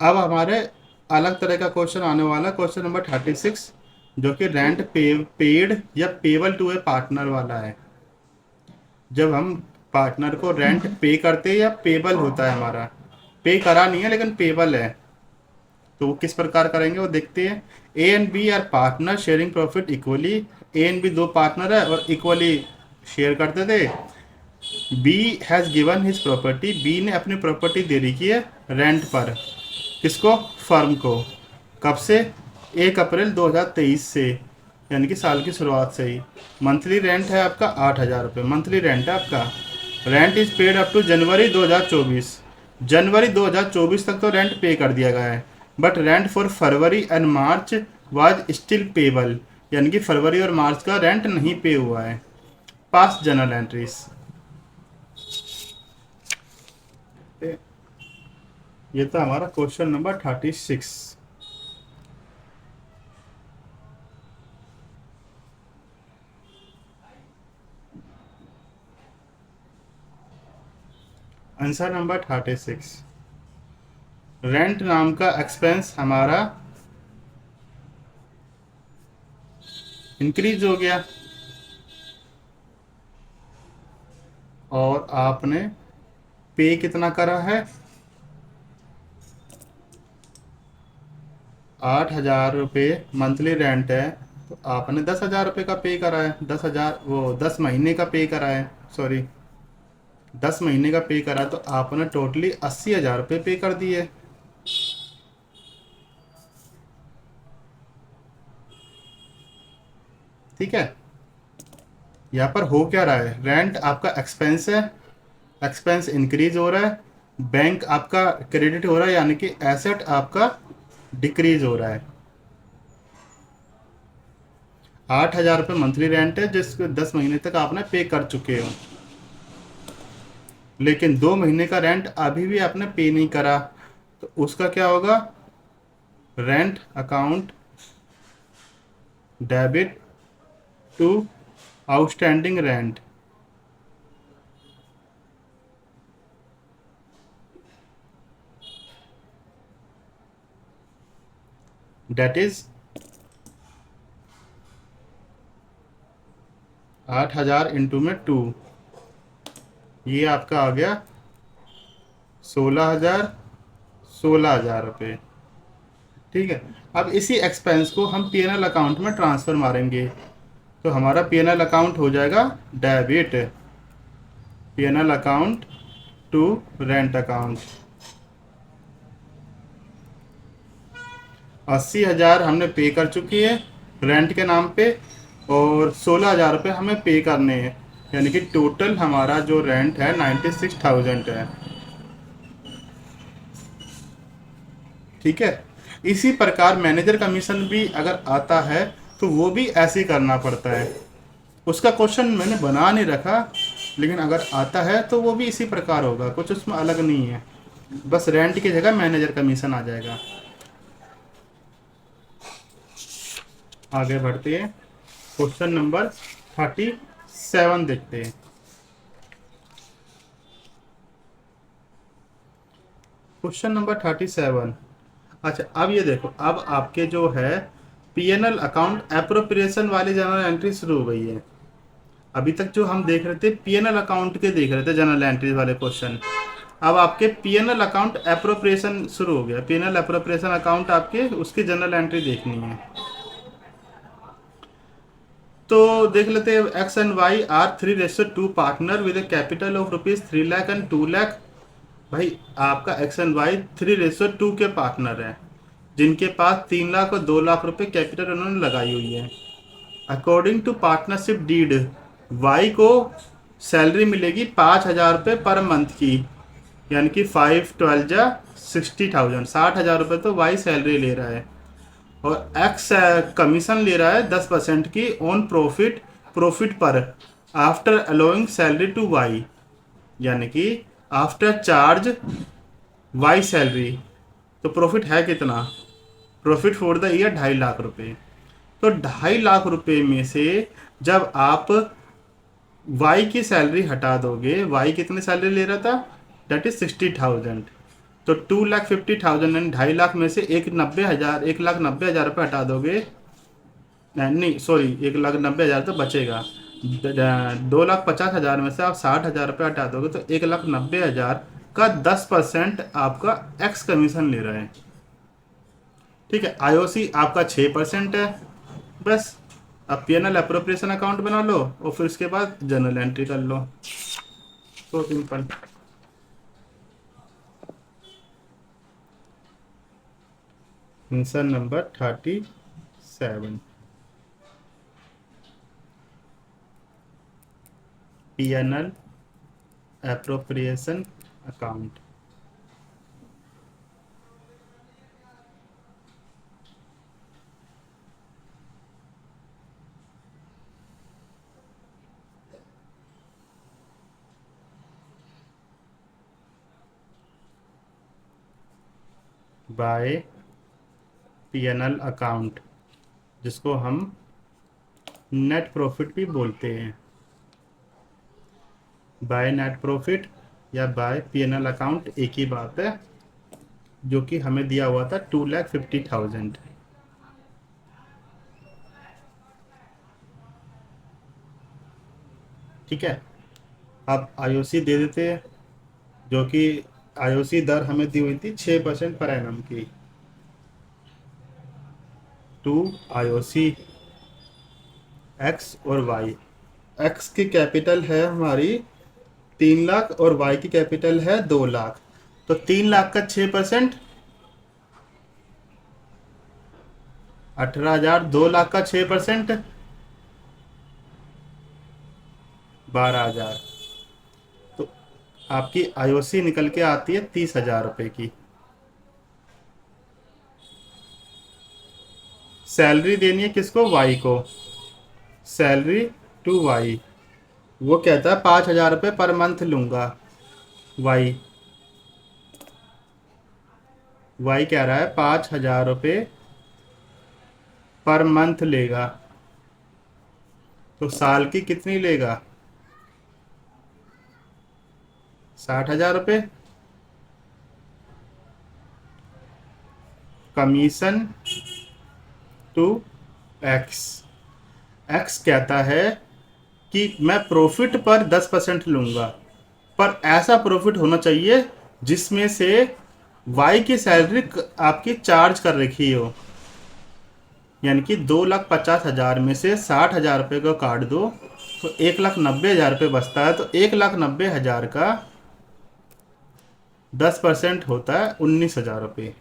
[SPEAKER 1] अब हमारे अलग तरह का क्वेश्चन आने वाला, क्वेश्चन नंबर 36, जो कि रेंट पेड या पेबल टू ए पार्टनर वाला है। जब हम पार्टनर को रेंट पे करते हैं या पेबल होता है हमारा, पे करा नहीं है लेकिन पेबल है, तो वो किस प्रकार करेंगे वो देखते हैं। A and B are partner sharing profit equally. A and B दो पार्टनर है और इक्वली शेयर करते थे। B has given his property. B ने अपनी प्रॉपर्टी दे रखी है रेंट पर। किसको? फर्म को। कब से? 1 अप्रैल 2023 से, यानी कि साल की शुरुआत से ही। मंथली रेंट है आपका 8,000 रुपये, मंथली रेंट है आपका। Rent is paid up to January 2024। जनवरी 2024 तक तो रेंट पे कर दिया गया है, but rent for February and March was still payable, यानी कि फरवरी और मार्च का रेंट नहीं पे हुआ है। पास जनरल एंट्रीज। ये था हमारा question number 36। Answer number 36, rent नाम का एक्सपेंस हमारा इंक्रीज हो गया और आपने पे कितना करा है? 8,000 रुपये मंथली रेंट है, तो आपने 10,000 रुपये का पे करा है। 10,000 वो 10 महीने का पे करा है, सॉरी 10 महीने का पे करा, तो आपने टोटली 80,000 रुपये पे कर दिए। ठीक है। यहाँ पर हो क्या रहा है? रेंट आपका एक्सपेंस है, एक्सपेंस इंक्रीज हो रहा है, बैंक आपका क्रेडिट हो रहा है, यानी कि एसेट आपका डिक्रीज हो रहा है। 8,000 रुपये मंथली रेंट है जिसको 10 महीने तक आपने पे कर चुके हो, लेकिन 2 महीने का रेंट अभी भी आपने पे नहीं करा, तो उसका क्या होगा? Rent account debit to outstanding rent. That is 8,000 into में 2, ये आपका आ गया 16,000 रुपये। ठीक है। अब इसी एक्सपेंस को हम पीएनएल अकाउंट में ट्रांसफ़र मारेंगे, तो हमारा पीएनएल अकाउंट हो जाएगा debit. PNL account to rent account. 80,000 हमने पे कर चुकी है रेंट के नाम पे, और 16,000 रुपये हमें पे करने हैं, यानी कि टोटल हमारा जो रेंट है 96,000 है। ठीक है। इसी प्रकार मैनेजर कमीशन भी अगर आता है तो वो भी ऐसे ही करना पड़ता है। उसका क्वेश्चन मैंने बना नहीं रखा, लेकिन अगर आता है तो वो भी इसी प्रकार होगा, कुछ उसमें अलग नहीं है, बस रेंट की जगह मैनेजर कमीशन आ जाएगा। आगे बढ़ते हैं, क्वेश्चन नंबर 37 देखते हैं। Question number 37। अच्छा, अब ये देखो, अब आपके जो है पीएनएल अकाउंट एप्रोप्रिएशन वाली जनरल एंट्री शुरू हो गई है। अभी तक जो हम देख रहे थे पीएनएल अकाउंट के देख रहे थे जनरल एंट्रीज वाले क्वेश्चन, अब आपके पीएनएल अकाउंट एप्रोप्रिएशन शुरू हो गया। पीएनएल एप्रोप्रिएशन अकाउंट आपके उसकी जनरल एंट्री देखनी है। तो देख लेते हैं, X and Y are 3:2 partner with a capital of ₹3 lakh and 2 lakh. भाई आपका एक्स एंड वाई 3:2 के पार्टनर हैं, जिनके पास 3 लाख और 2 लाख रुपए कैपिटल उन्होंने लगाई हुई है। According to partnership deed, Y को सैलरी मिलेगी 5,000 रुपये पर मंथ की, यानी कि 5 12 जा 60,000, 60,000 रुपये तो वाई सैलरी ले रहा है। और एक्स कमीशन ले रहा है 10% की ऑन प्रॉफिट, प्रॉफिट पर, after allowing salary to Y, यानी कि आफ्टर चार्ज वाई सैलरी। तो प्रॉफिट है कितना? Profit for the year 2.5 lakh रुपए। तो 2.5 लाख रुपए में से जब आप वाई की सैलरी हटा दोगे, वाई कितनी सैलरी ले रहा था, दैट इज 60,000, तो 2,50,000 एंड 2.5 लाख में से 1,90,000 रुपये हटा दोगे, नहीं सॉरी, 1,90,000 तो बचेगा। 2,50,000 में से आप 60,000 रुपये हटा दोगे तो 1,90,000 का 10% आपका एक्स कमीशन ले रहा है। ठीक है, आईओसी आपका 6% है। बस अब पीएनएल अप्रोप्रिएशन अकाउंट बना लो और फिर उसके बाद जर्नल एंट्री कर लो, तो simple. Answer number 37, PNL appropriation account. By PNL account, जिसको हम नेट प्रॉफिट भी बोलते हैं। बाय नेट प्रॉफिट या बाय पीएनएल अकाउंट एक ही बात है, जो कि हमें दिया हुआ था 2,50,000। ठीक है, अब आईओसी दे देते हैं, जो कि आईओसी दर हमें दी हुई थी 6% पर एनम की। टू आईओसी एक्स और वाई, एक्स की कैपिटल है हमारी 3 लाख और वाई की कैपिटल है 2 लाख, तो 3 लाख का 6%, 18,000, 2 लाख का 6%, 12,000। तो आपकी आईओसी निकल के आती है 30,000 रुपये की। सैलरी देनी है किसको? वाई को। सैलरी टू वाई, वो कहता है 5,000 रुपये पर मंथ लूंगा। वाई वाई कह रहा है 5,000 रुपये पर मंथ लेगा, तो साल की कितनी लेगा? 60,000 रुपये। कमीशन टू एक्स, एक्स कहता है कि मैं प्रॉफिट पर 10% लूंगा, पर ऐसा प्रॉफिट होना चाहिए जिसमें से वाई की सैलरी आपकी चार्ज कर रखी हो, यानी कि 2,50,000 में से 60,000 रुपये को काट दो तो 1,90,000 रुपये बचता है। तो 1,90,000 का 10% होता है 19,000 रुपये।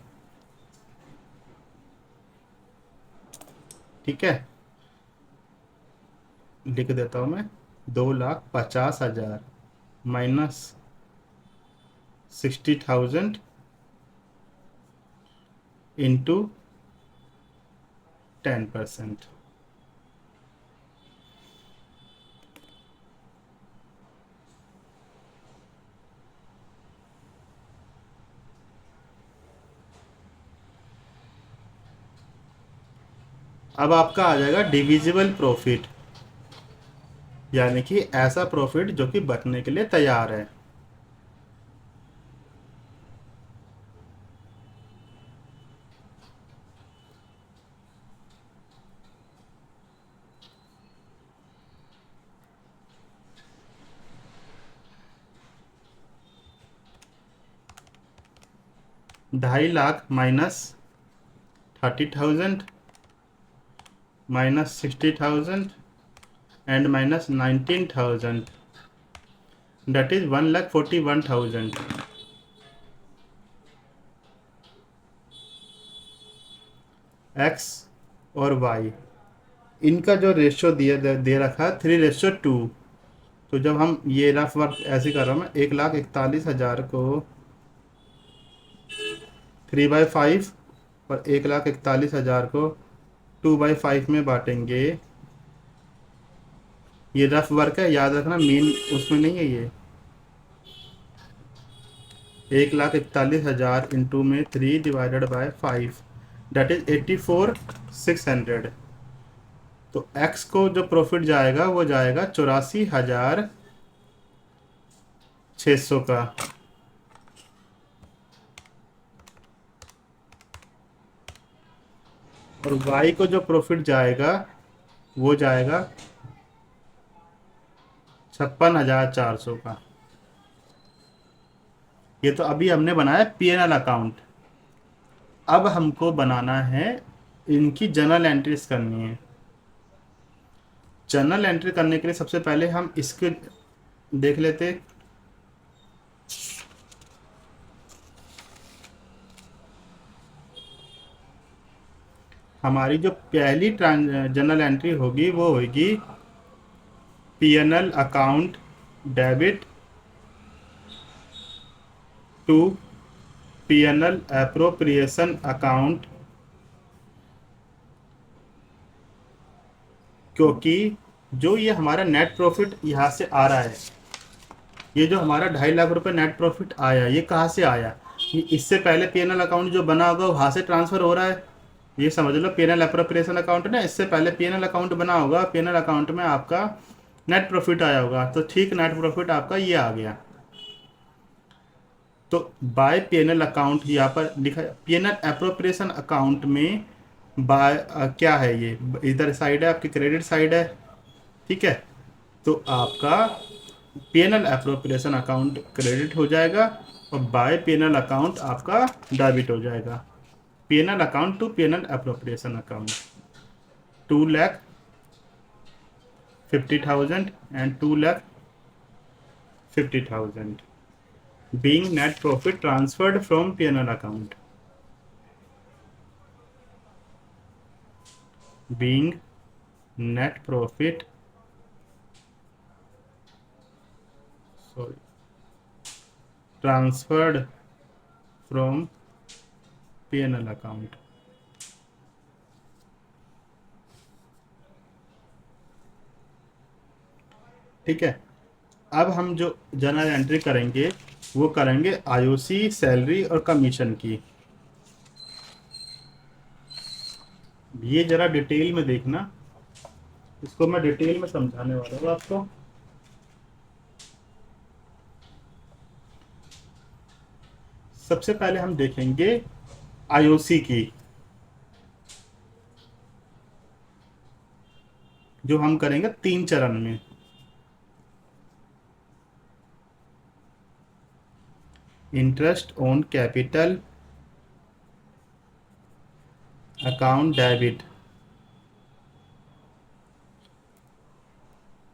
[SPEAKER 1] ठीक है, लिख देता हूँ मैं, 2,50,000 माइनस 60,000 इंटू 10%। अब आपका आ जाएगा डिविजिबल प्रॉफिट, यानी कि ऐसा प्रॉफिट जो कि बचने के लिए तैयार है। 2.5 lakh minus 30,000 minus 60,000 and minus 19,000, that is 1,41,000. x और y इनका जो रेशियो दे रखा है 3:2। तो जब हम ये रफ वर्क ऐसे कर रहा हूँ मैं, 1,41,000 को 3/5 और 1,41,000 को 2/5 में बांटेंगे। ये रफ वर्क है, याद रखना, मेन उसमें नहीं है ये। 1,41,000 इंटू में 3/5, डेट इज 84,600। तो x को जो प्रॉफिट जाएगा वो जाएगा 84,600 का। और y को जो प्रॉफिट जाएगा वो जाएगा 56,400 का। ये तो अभी हमने बनाया P&L अकाउंट। अब हमको बनाना है, इनकी जर्नल एंट्रीज करनी है। जर्नल एंट्री करने के लिए सबसे पहले हम इसके देख लेते। हमारी जो पहली जर्नल एंट्री होगी वो होगी P&L account debit to P&L appropriation account, क्योंकि जो ये हमारा नेट प्रॉफिट यहाँ से आ रहा है, ये जो हमारा 2.5 लाख रुपए नेट प्रॉफिट आया, ये कहाँ से आया? ये इससे पहले P&L अकाउंट जो बना होगा वहाँ से ट्रांसफ़र हो रहा है। ये समझ लो P&L एप्रोप्रिएशन अकाउंट ना, इससे पहले P&L अकाउंट बना होगा, P&L अकाउंट में आपका नेट प्रॉफिट आया होगा। तो ठीक, नेट प्रॉफिट आपका ये आ गया। तो बाय P&L अकाउंट यहाँ पर लिखा है। P&L एप्रोप्रिएशन अकाउंट में बाय क्या है, ये इधर साइड है आपकी, क्रेडिट साइड है, ठीक है। तो आपका P&L एप्रोप्रिएशन अकाउंट क्रेडिट हो जाएगा और बाय P&L अकाउंट आपका डेबिट हो जाएगा। P&L account to P&L appropriation account 2,50,000 and 2,50,000 being net profit transferred from P&L account, being net profit transferred from P&L account। ठीक है। अब हम जो जर्नल एंट्री करेंगे वो करेंगे आईओसी, सैलरी और कमीशन की। ये जरा डिटेल में देखना, इसको मैं डिटेल में समझाने वाला हूँ आपको। सबसे पहले हम देखेंगे आईओसी की, जो हम करेंगे 3 चरण में। Interest on capital account debit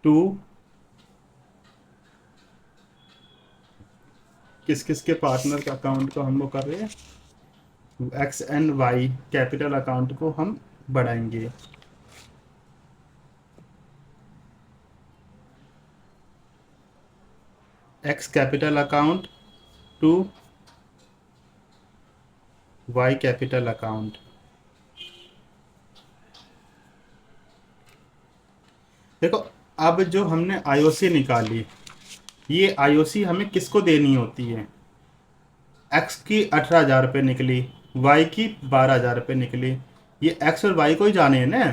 [SPEAKER 1] to किस किस के पार्टनर का अकाउंट को हम वो कर रहे हैं, X and Y capital account को हम बढ़ाएंगे। X capital account to Y capital account. देखो, अब जो हमने आईओसी निकाली, ये आईओसी हमें किसको देनी होती है? एक्स की 18,000 रुपये निकली, वाई की 12,000 रुपये निकली। ये एक्स और वाई को ही जाने हैं ना।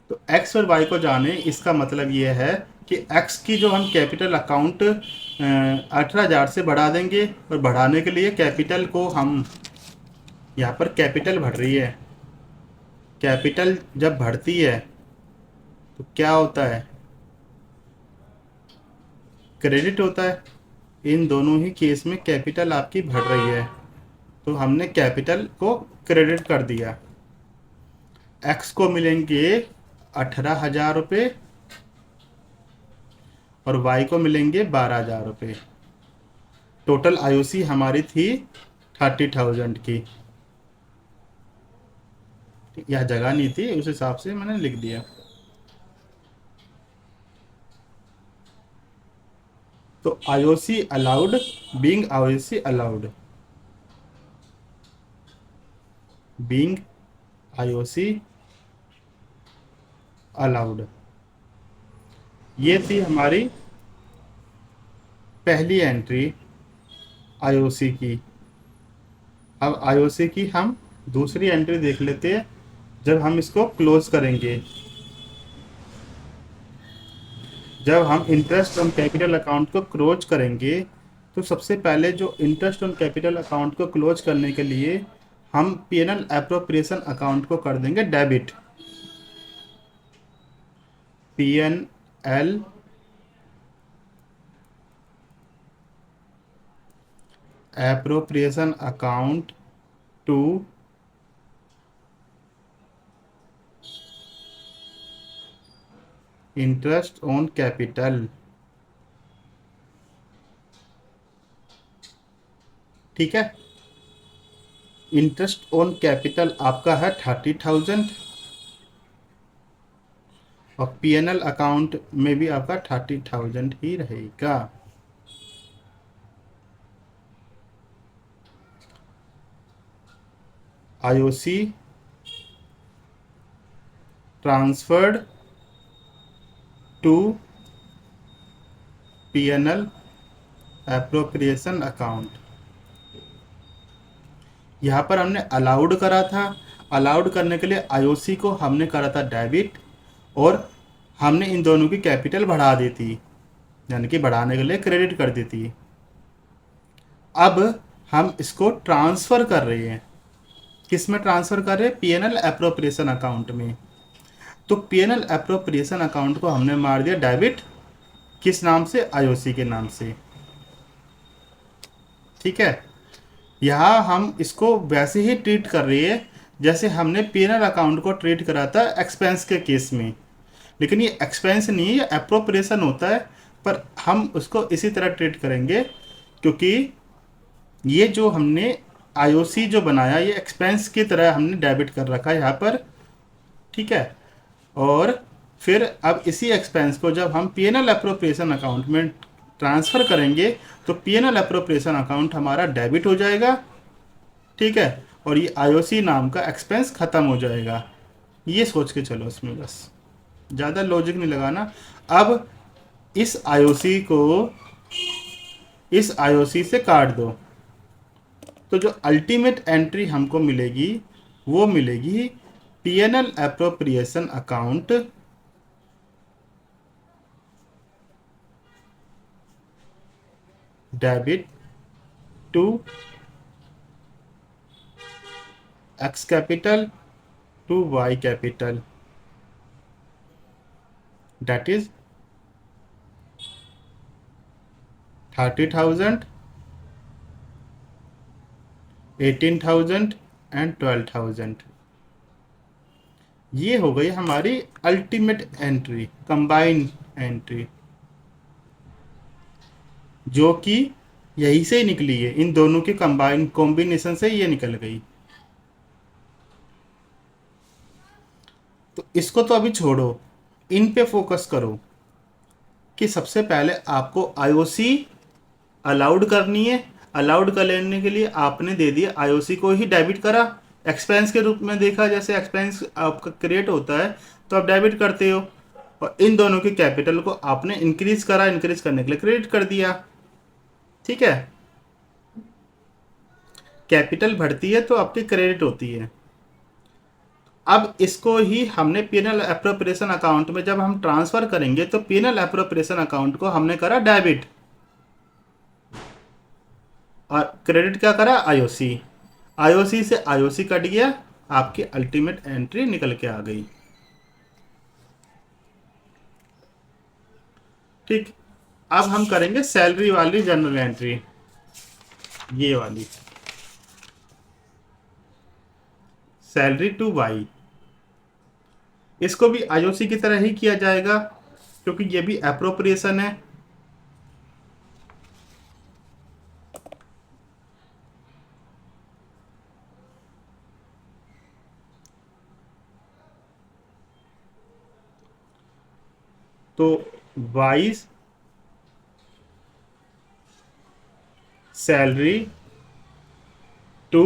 [SPEAKER 1] तो एक्स और वाई को जाने, इसका मतलब ये है कि एक्स की जो हम कैपिटल अकाउंट 18,000 से बढ़ा देंगे, और बढ़ाने के लिए कैपिटल को हम यहाँ पर कैपिटल बढ़ रही है। कैपिटल जब बढ़ती है तो क्या होता है? क्रेडिट होता है। इन दोनों ही केस में कैपिटल आपकी बढ़ रही है। तो हमने कैपिटल को क्रेडिट कर दिया। एक्स को मिलेंगे 18,000 रुपये और वाई को मिलेंगे 12,000 रुपये। टोटल आईओसी हमारी थी 30,000 की। यह जगह नहीं थी, उस हिसाब से मैंने लिख दिया। तो IOC allowed, being IOC allowed, being IOC allowed, ये थी हमारी पहली एंट्री आईओसी की। अब आईओसी की हम दूसरी एंट्री देख लेते हैं जब हम इसको क्लोज करेंगे। जब हम इंटरेस्ट ऑन कैपिटल अकाउंट को क्लोज करेंगे तो सबसे पहले जो इंटरेस्ट ऑन कैपिटल अकाउंट को क्लोज करने के लिए हम पीएनएल एप्रोप्रिएशन अकाउंट को कर देंगे debit. PNL appropriation account to interest on capital. ठीक है, इंटरेस्ट ऑन कैपिटल आपका है 30,000 और पीएनएल अकाउंट में भी आपका 30,000 ही रहेगा। IOC transferred to PNL appropriation account. यहाँ पर हमने अलाउड करा था। अलाउड करने के लिए आईओसी को हमने करा था डेबिट और हमने इन दोनों की कैपिटल बढ़ा दी थी, यानी कि बढ़ाने के लिए क्रेडिट कर दी थी। अब हम इसको ट्रांसफ़र कर रहे हैं। किस में ट्रांसफ़र कर रहे हैं? पीएनएल एप्रोप्रिएशन अकाउंट में। तो पीएनएल एप्रोप्रिएशन अकाउंट को हमने मार दिया डेबिट। किस नाम से? आईओसी के नाम से। ठीक है, यहाँ हम इसको वैसे ही ट्रीट कर रही है जैसे हमने पीएनएल अकाउंट को ट्रीट करा था एक्सपेंस के केस में। लेकिन ये एक्सपेंस नहीं है, ये एप्रोप्रिएशन होता है, पर हम उसको इसी तरह ट्रीट करेंगे क्योंकि ये जो हमने आईओसी जो बनाया ये एक्सपेंस की तरह हमने डेबिट कर रखा है यहाँ पर। ठीक है, और फिर अब इसी एक्सपेंस को जब हम पीएनएल एप्रोप्रिएशन अकाउंट में ट्रांसफ़र करेंगे तो पीएनएल एप्रोप्रिएशन अकाउंट हमारा डेबिट हो जाएगा। ठीक है, और ये आईओसी नाम का एक्सपेंस ख़त्म हो जाएगा। ये सोच के चलो, इसमें बस ज़्यादा लॉजिक नहीं लगाना। अब इस आईओसी को इस आईओसी से काट दो तो जो अल्टीमेट एंट्री हमको मिलेगी वो मिलेगी PNL appropriation account debit to X capital to Y capital, that is 30,000, 18,000 and 12,000। ये हो गई हमारी अल्टीमेट एंट्री, कंबाइन एंट्री, जो कि यही से ही निकली है। इन दोनों के कॉम्बिनेशन से ये निकल गई। तो इसको तो अभी छोड़ो, इन पे फोकस करो कि सबसे पहले आपको आईओसी अलाउड करनी है। अलाउड कर लेने के लिए आपने दे दिया, आईओसी को ही डेबिट करा, एक्सपेंस के रूप में देखा। जैसे एक्सपेंस आपका क्रिएट होता है तो आप डेबिट करते हो, और इन दोनों की कैपिटल को आपने इंक्रीज करा, इंक्रीज करने के लिए क्रेडिट कर दिया। ठीक है, कैपिटल बढ़ती है तो आपकी क्रेडिट होती है। अब इसको ही हमने पीएनएल एप्रोप्रिएशन अकाउंट में जब हम ट्रांसफर करेंगे तो पीएनएल एप्रोप्रिएशन अकाउंट को हमने करा डेबिट और क्रेडिट क्या करा? आईओसी। आईओसी से आईओसी कट गया, आपकी अल्टीमेट एंट्री निकल के आ गई। ठीक, अब हम करेंगे सैलरी वाली जनरल एंट्री, ये वाली। Salary to Y. इसको भी आईओसी की तरह ही किया जाएगा क्योंकि ये भी एप्रोप्रिएशन है। तो Y salary to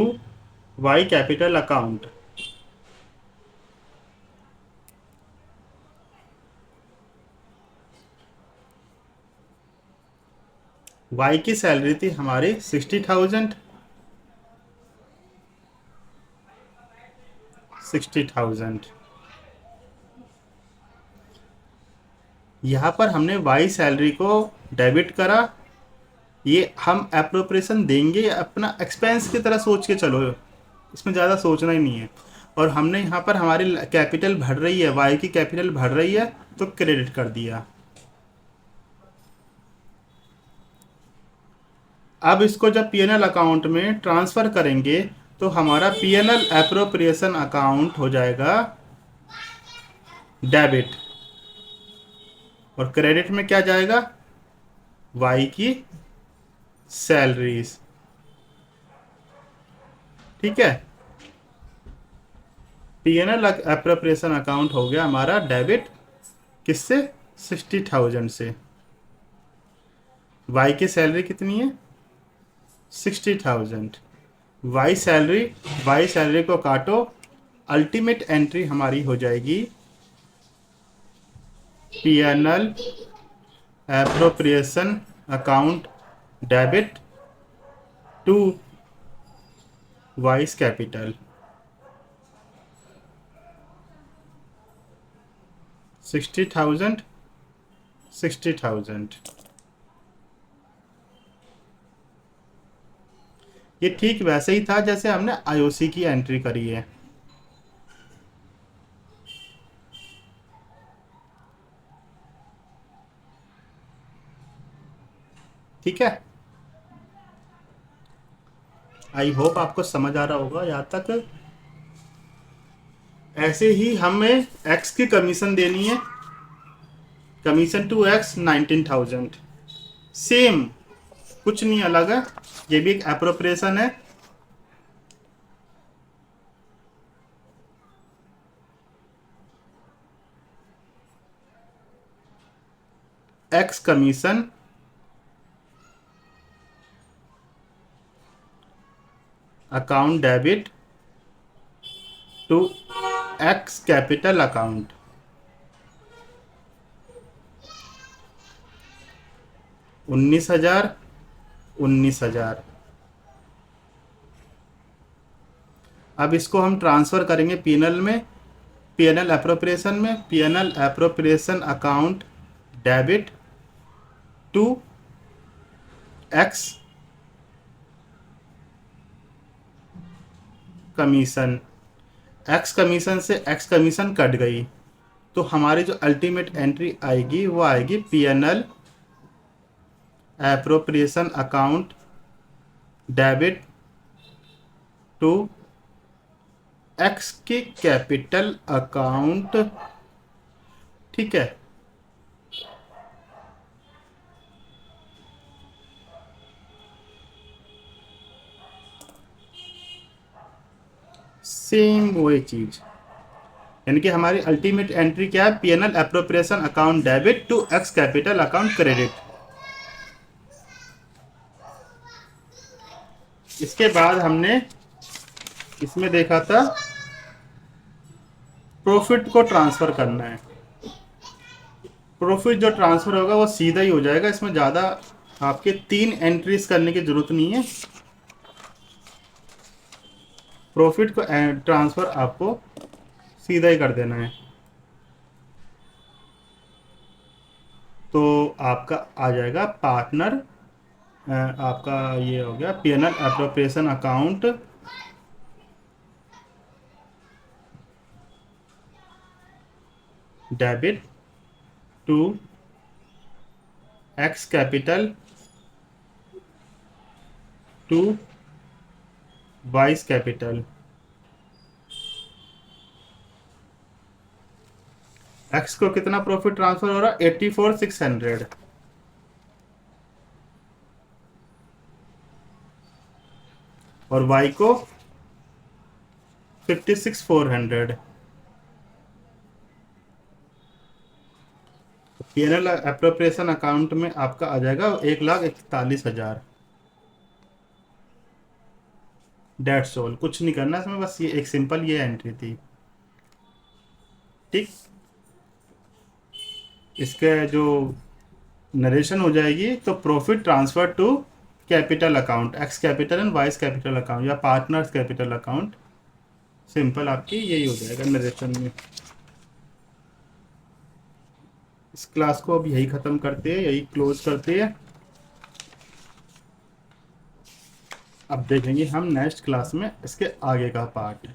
[SPEAKER 1] Y capital account. Y की सैलरी थी हमारी 60,000। 60,000। यहाँ पर हमने वाई सैलरी को डेबिट करा। ये हम एप्रोप्रिएशन देंगे अपना एक्सपेंस की तरह सोच के चलो, इसमें ज़्यादा सोचना ही नहीं है। और हमने यहाँ पर हमारी कैपिटल बढ़ रही है, वाई की कैपिटल बढ़ रही है तो क्रेडिट कर दिया। अब इसको जब पीएनएल अकाउंट में ट्रांसफ़र करेंगे तो हमारा पीएनएल एप्रोप्रिएशन अकाउंट हो जाएगा डेबिट, और क्रेडिट में क्या जाएगा, वाई की सैलरीज। ठीक है, पीएनएल एप्रोप्रिएशन अकाउंट हो गया हमारा डेबिट, किससे, 60,000 से। वाई की सैलरी कितनी है, 60,000। वाई सैलरी को काटो, अल्टीमेट एंट्री हमारी हो जाएगी PNL appropriation account debit to Y's capital. 60,000 60,000। ये ठीक वैसे ही था जैसे हमने आईओसी की एंट्री करी है। ठीक है, आई होप आपको समझ आ रहा होगा यहाँ तक। ऐसे ही हमें एक्स की कमीशन देनी है, कमीशन टू एक्स 19,000। सेम, कुछ नहीं अलग है, ये भी एक एप्रोप्रिएशन है। X commission account debit to X capital account. उन्नीस हजार। अब इसको हम ट्रांसफ़र करेंगे पीएनएल में, पीएनएल एप्रोप्रिएशन में। PNL appropriation account debit to X commission. X commission से एक्स कमीशन कट गई तो हमारी जो अल्टीमेट एंट्री आएगी वो आएगी PNL appropriation account debit to X के कैपिटल अकाउंट। ठीक है, सेम वही चीज, यानी कि हमारी अल्टीमेट एंट्री क्या है, PNL appropriation account debit to X capital account credit. इसके बाद हमने इसमें देखा था प्रॉफिट को ट्रांसफर करना है। प्रॉफिट जो ट्रांसफर होगा वो सीधा ही हो जाएगा, इसमें ज़्यादा आपके 3 एंट्रीज करने की जरूरत नहीं है। प्रॉफिट को ट्रांसफर आपको सीधा ही कर देना है। तो आपका आ जाएगा पार्टनर, आपका ये हो गया PNL appropriation account debit to X capital to Y's capital. X को कितना प्रॉफिट ट्रांसफर हो रहा है? 84,600। और वाई को 56,400। पीएनएल अप्रोप्रिएशन अकाउंट में आपका आ जाएगा 1,41,000। डेट्स ऑल, कुछ नहीं करना इसमें, बस ये एक सिंपल ये एंट्री थी। ठीक, इसके जो नरेशन हो जाएगी तो profit transfer to capital account, X capital and Y's capital account या पार्टनर्स कैपिटल अकाउंट, सिंपल आपकी यही हो जाएगा नरेशन में। इस क्लास को अब यही ख़त्म करते हैं, यही क्लोज करते हैं। अब देखेंगे हम नेक्स्ट क्लास में इसके आगे का पार्ट।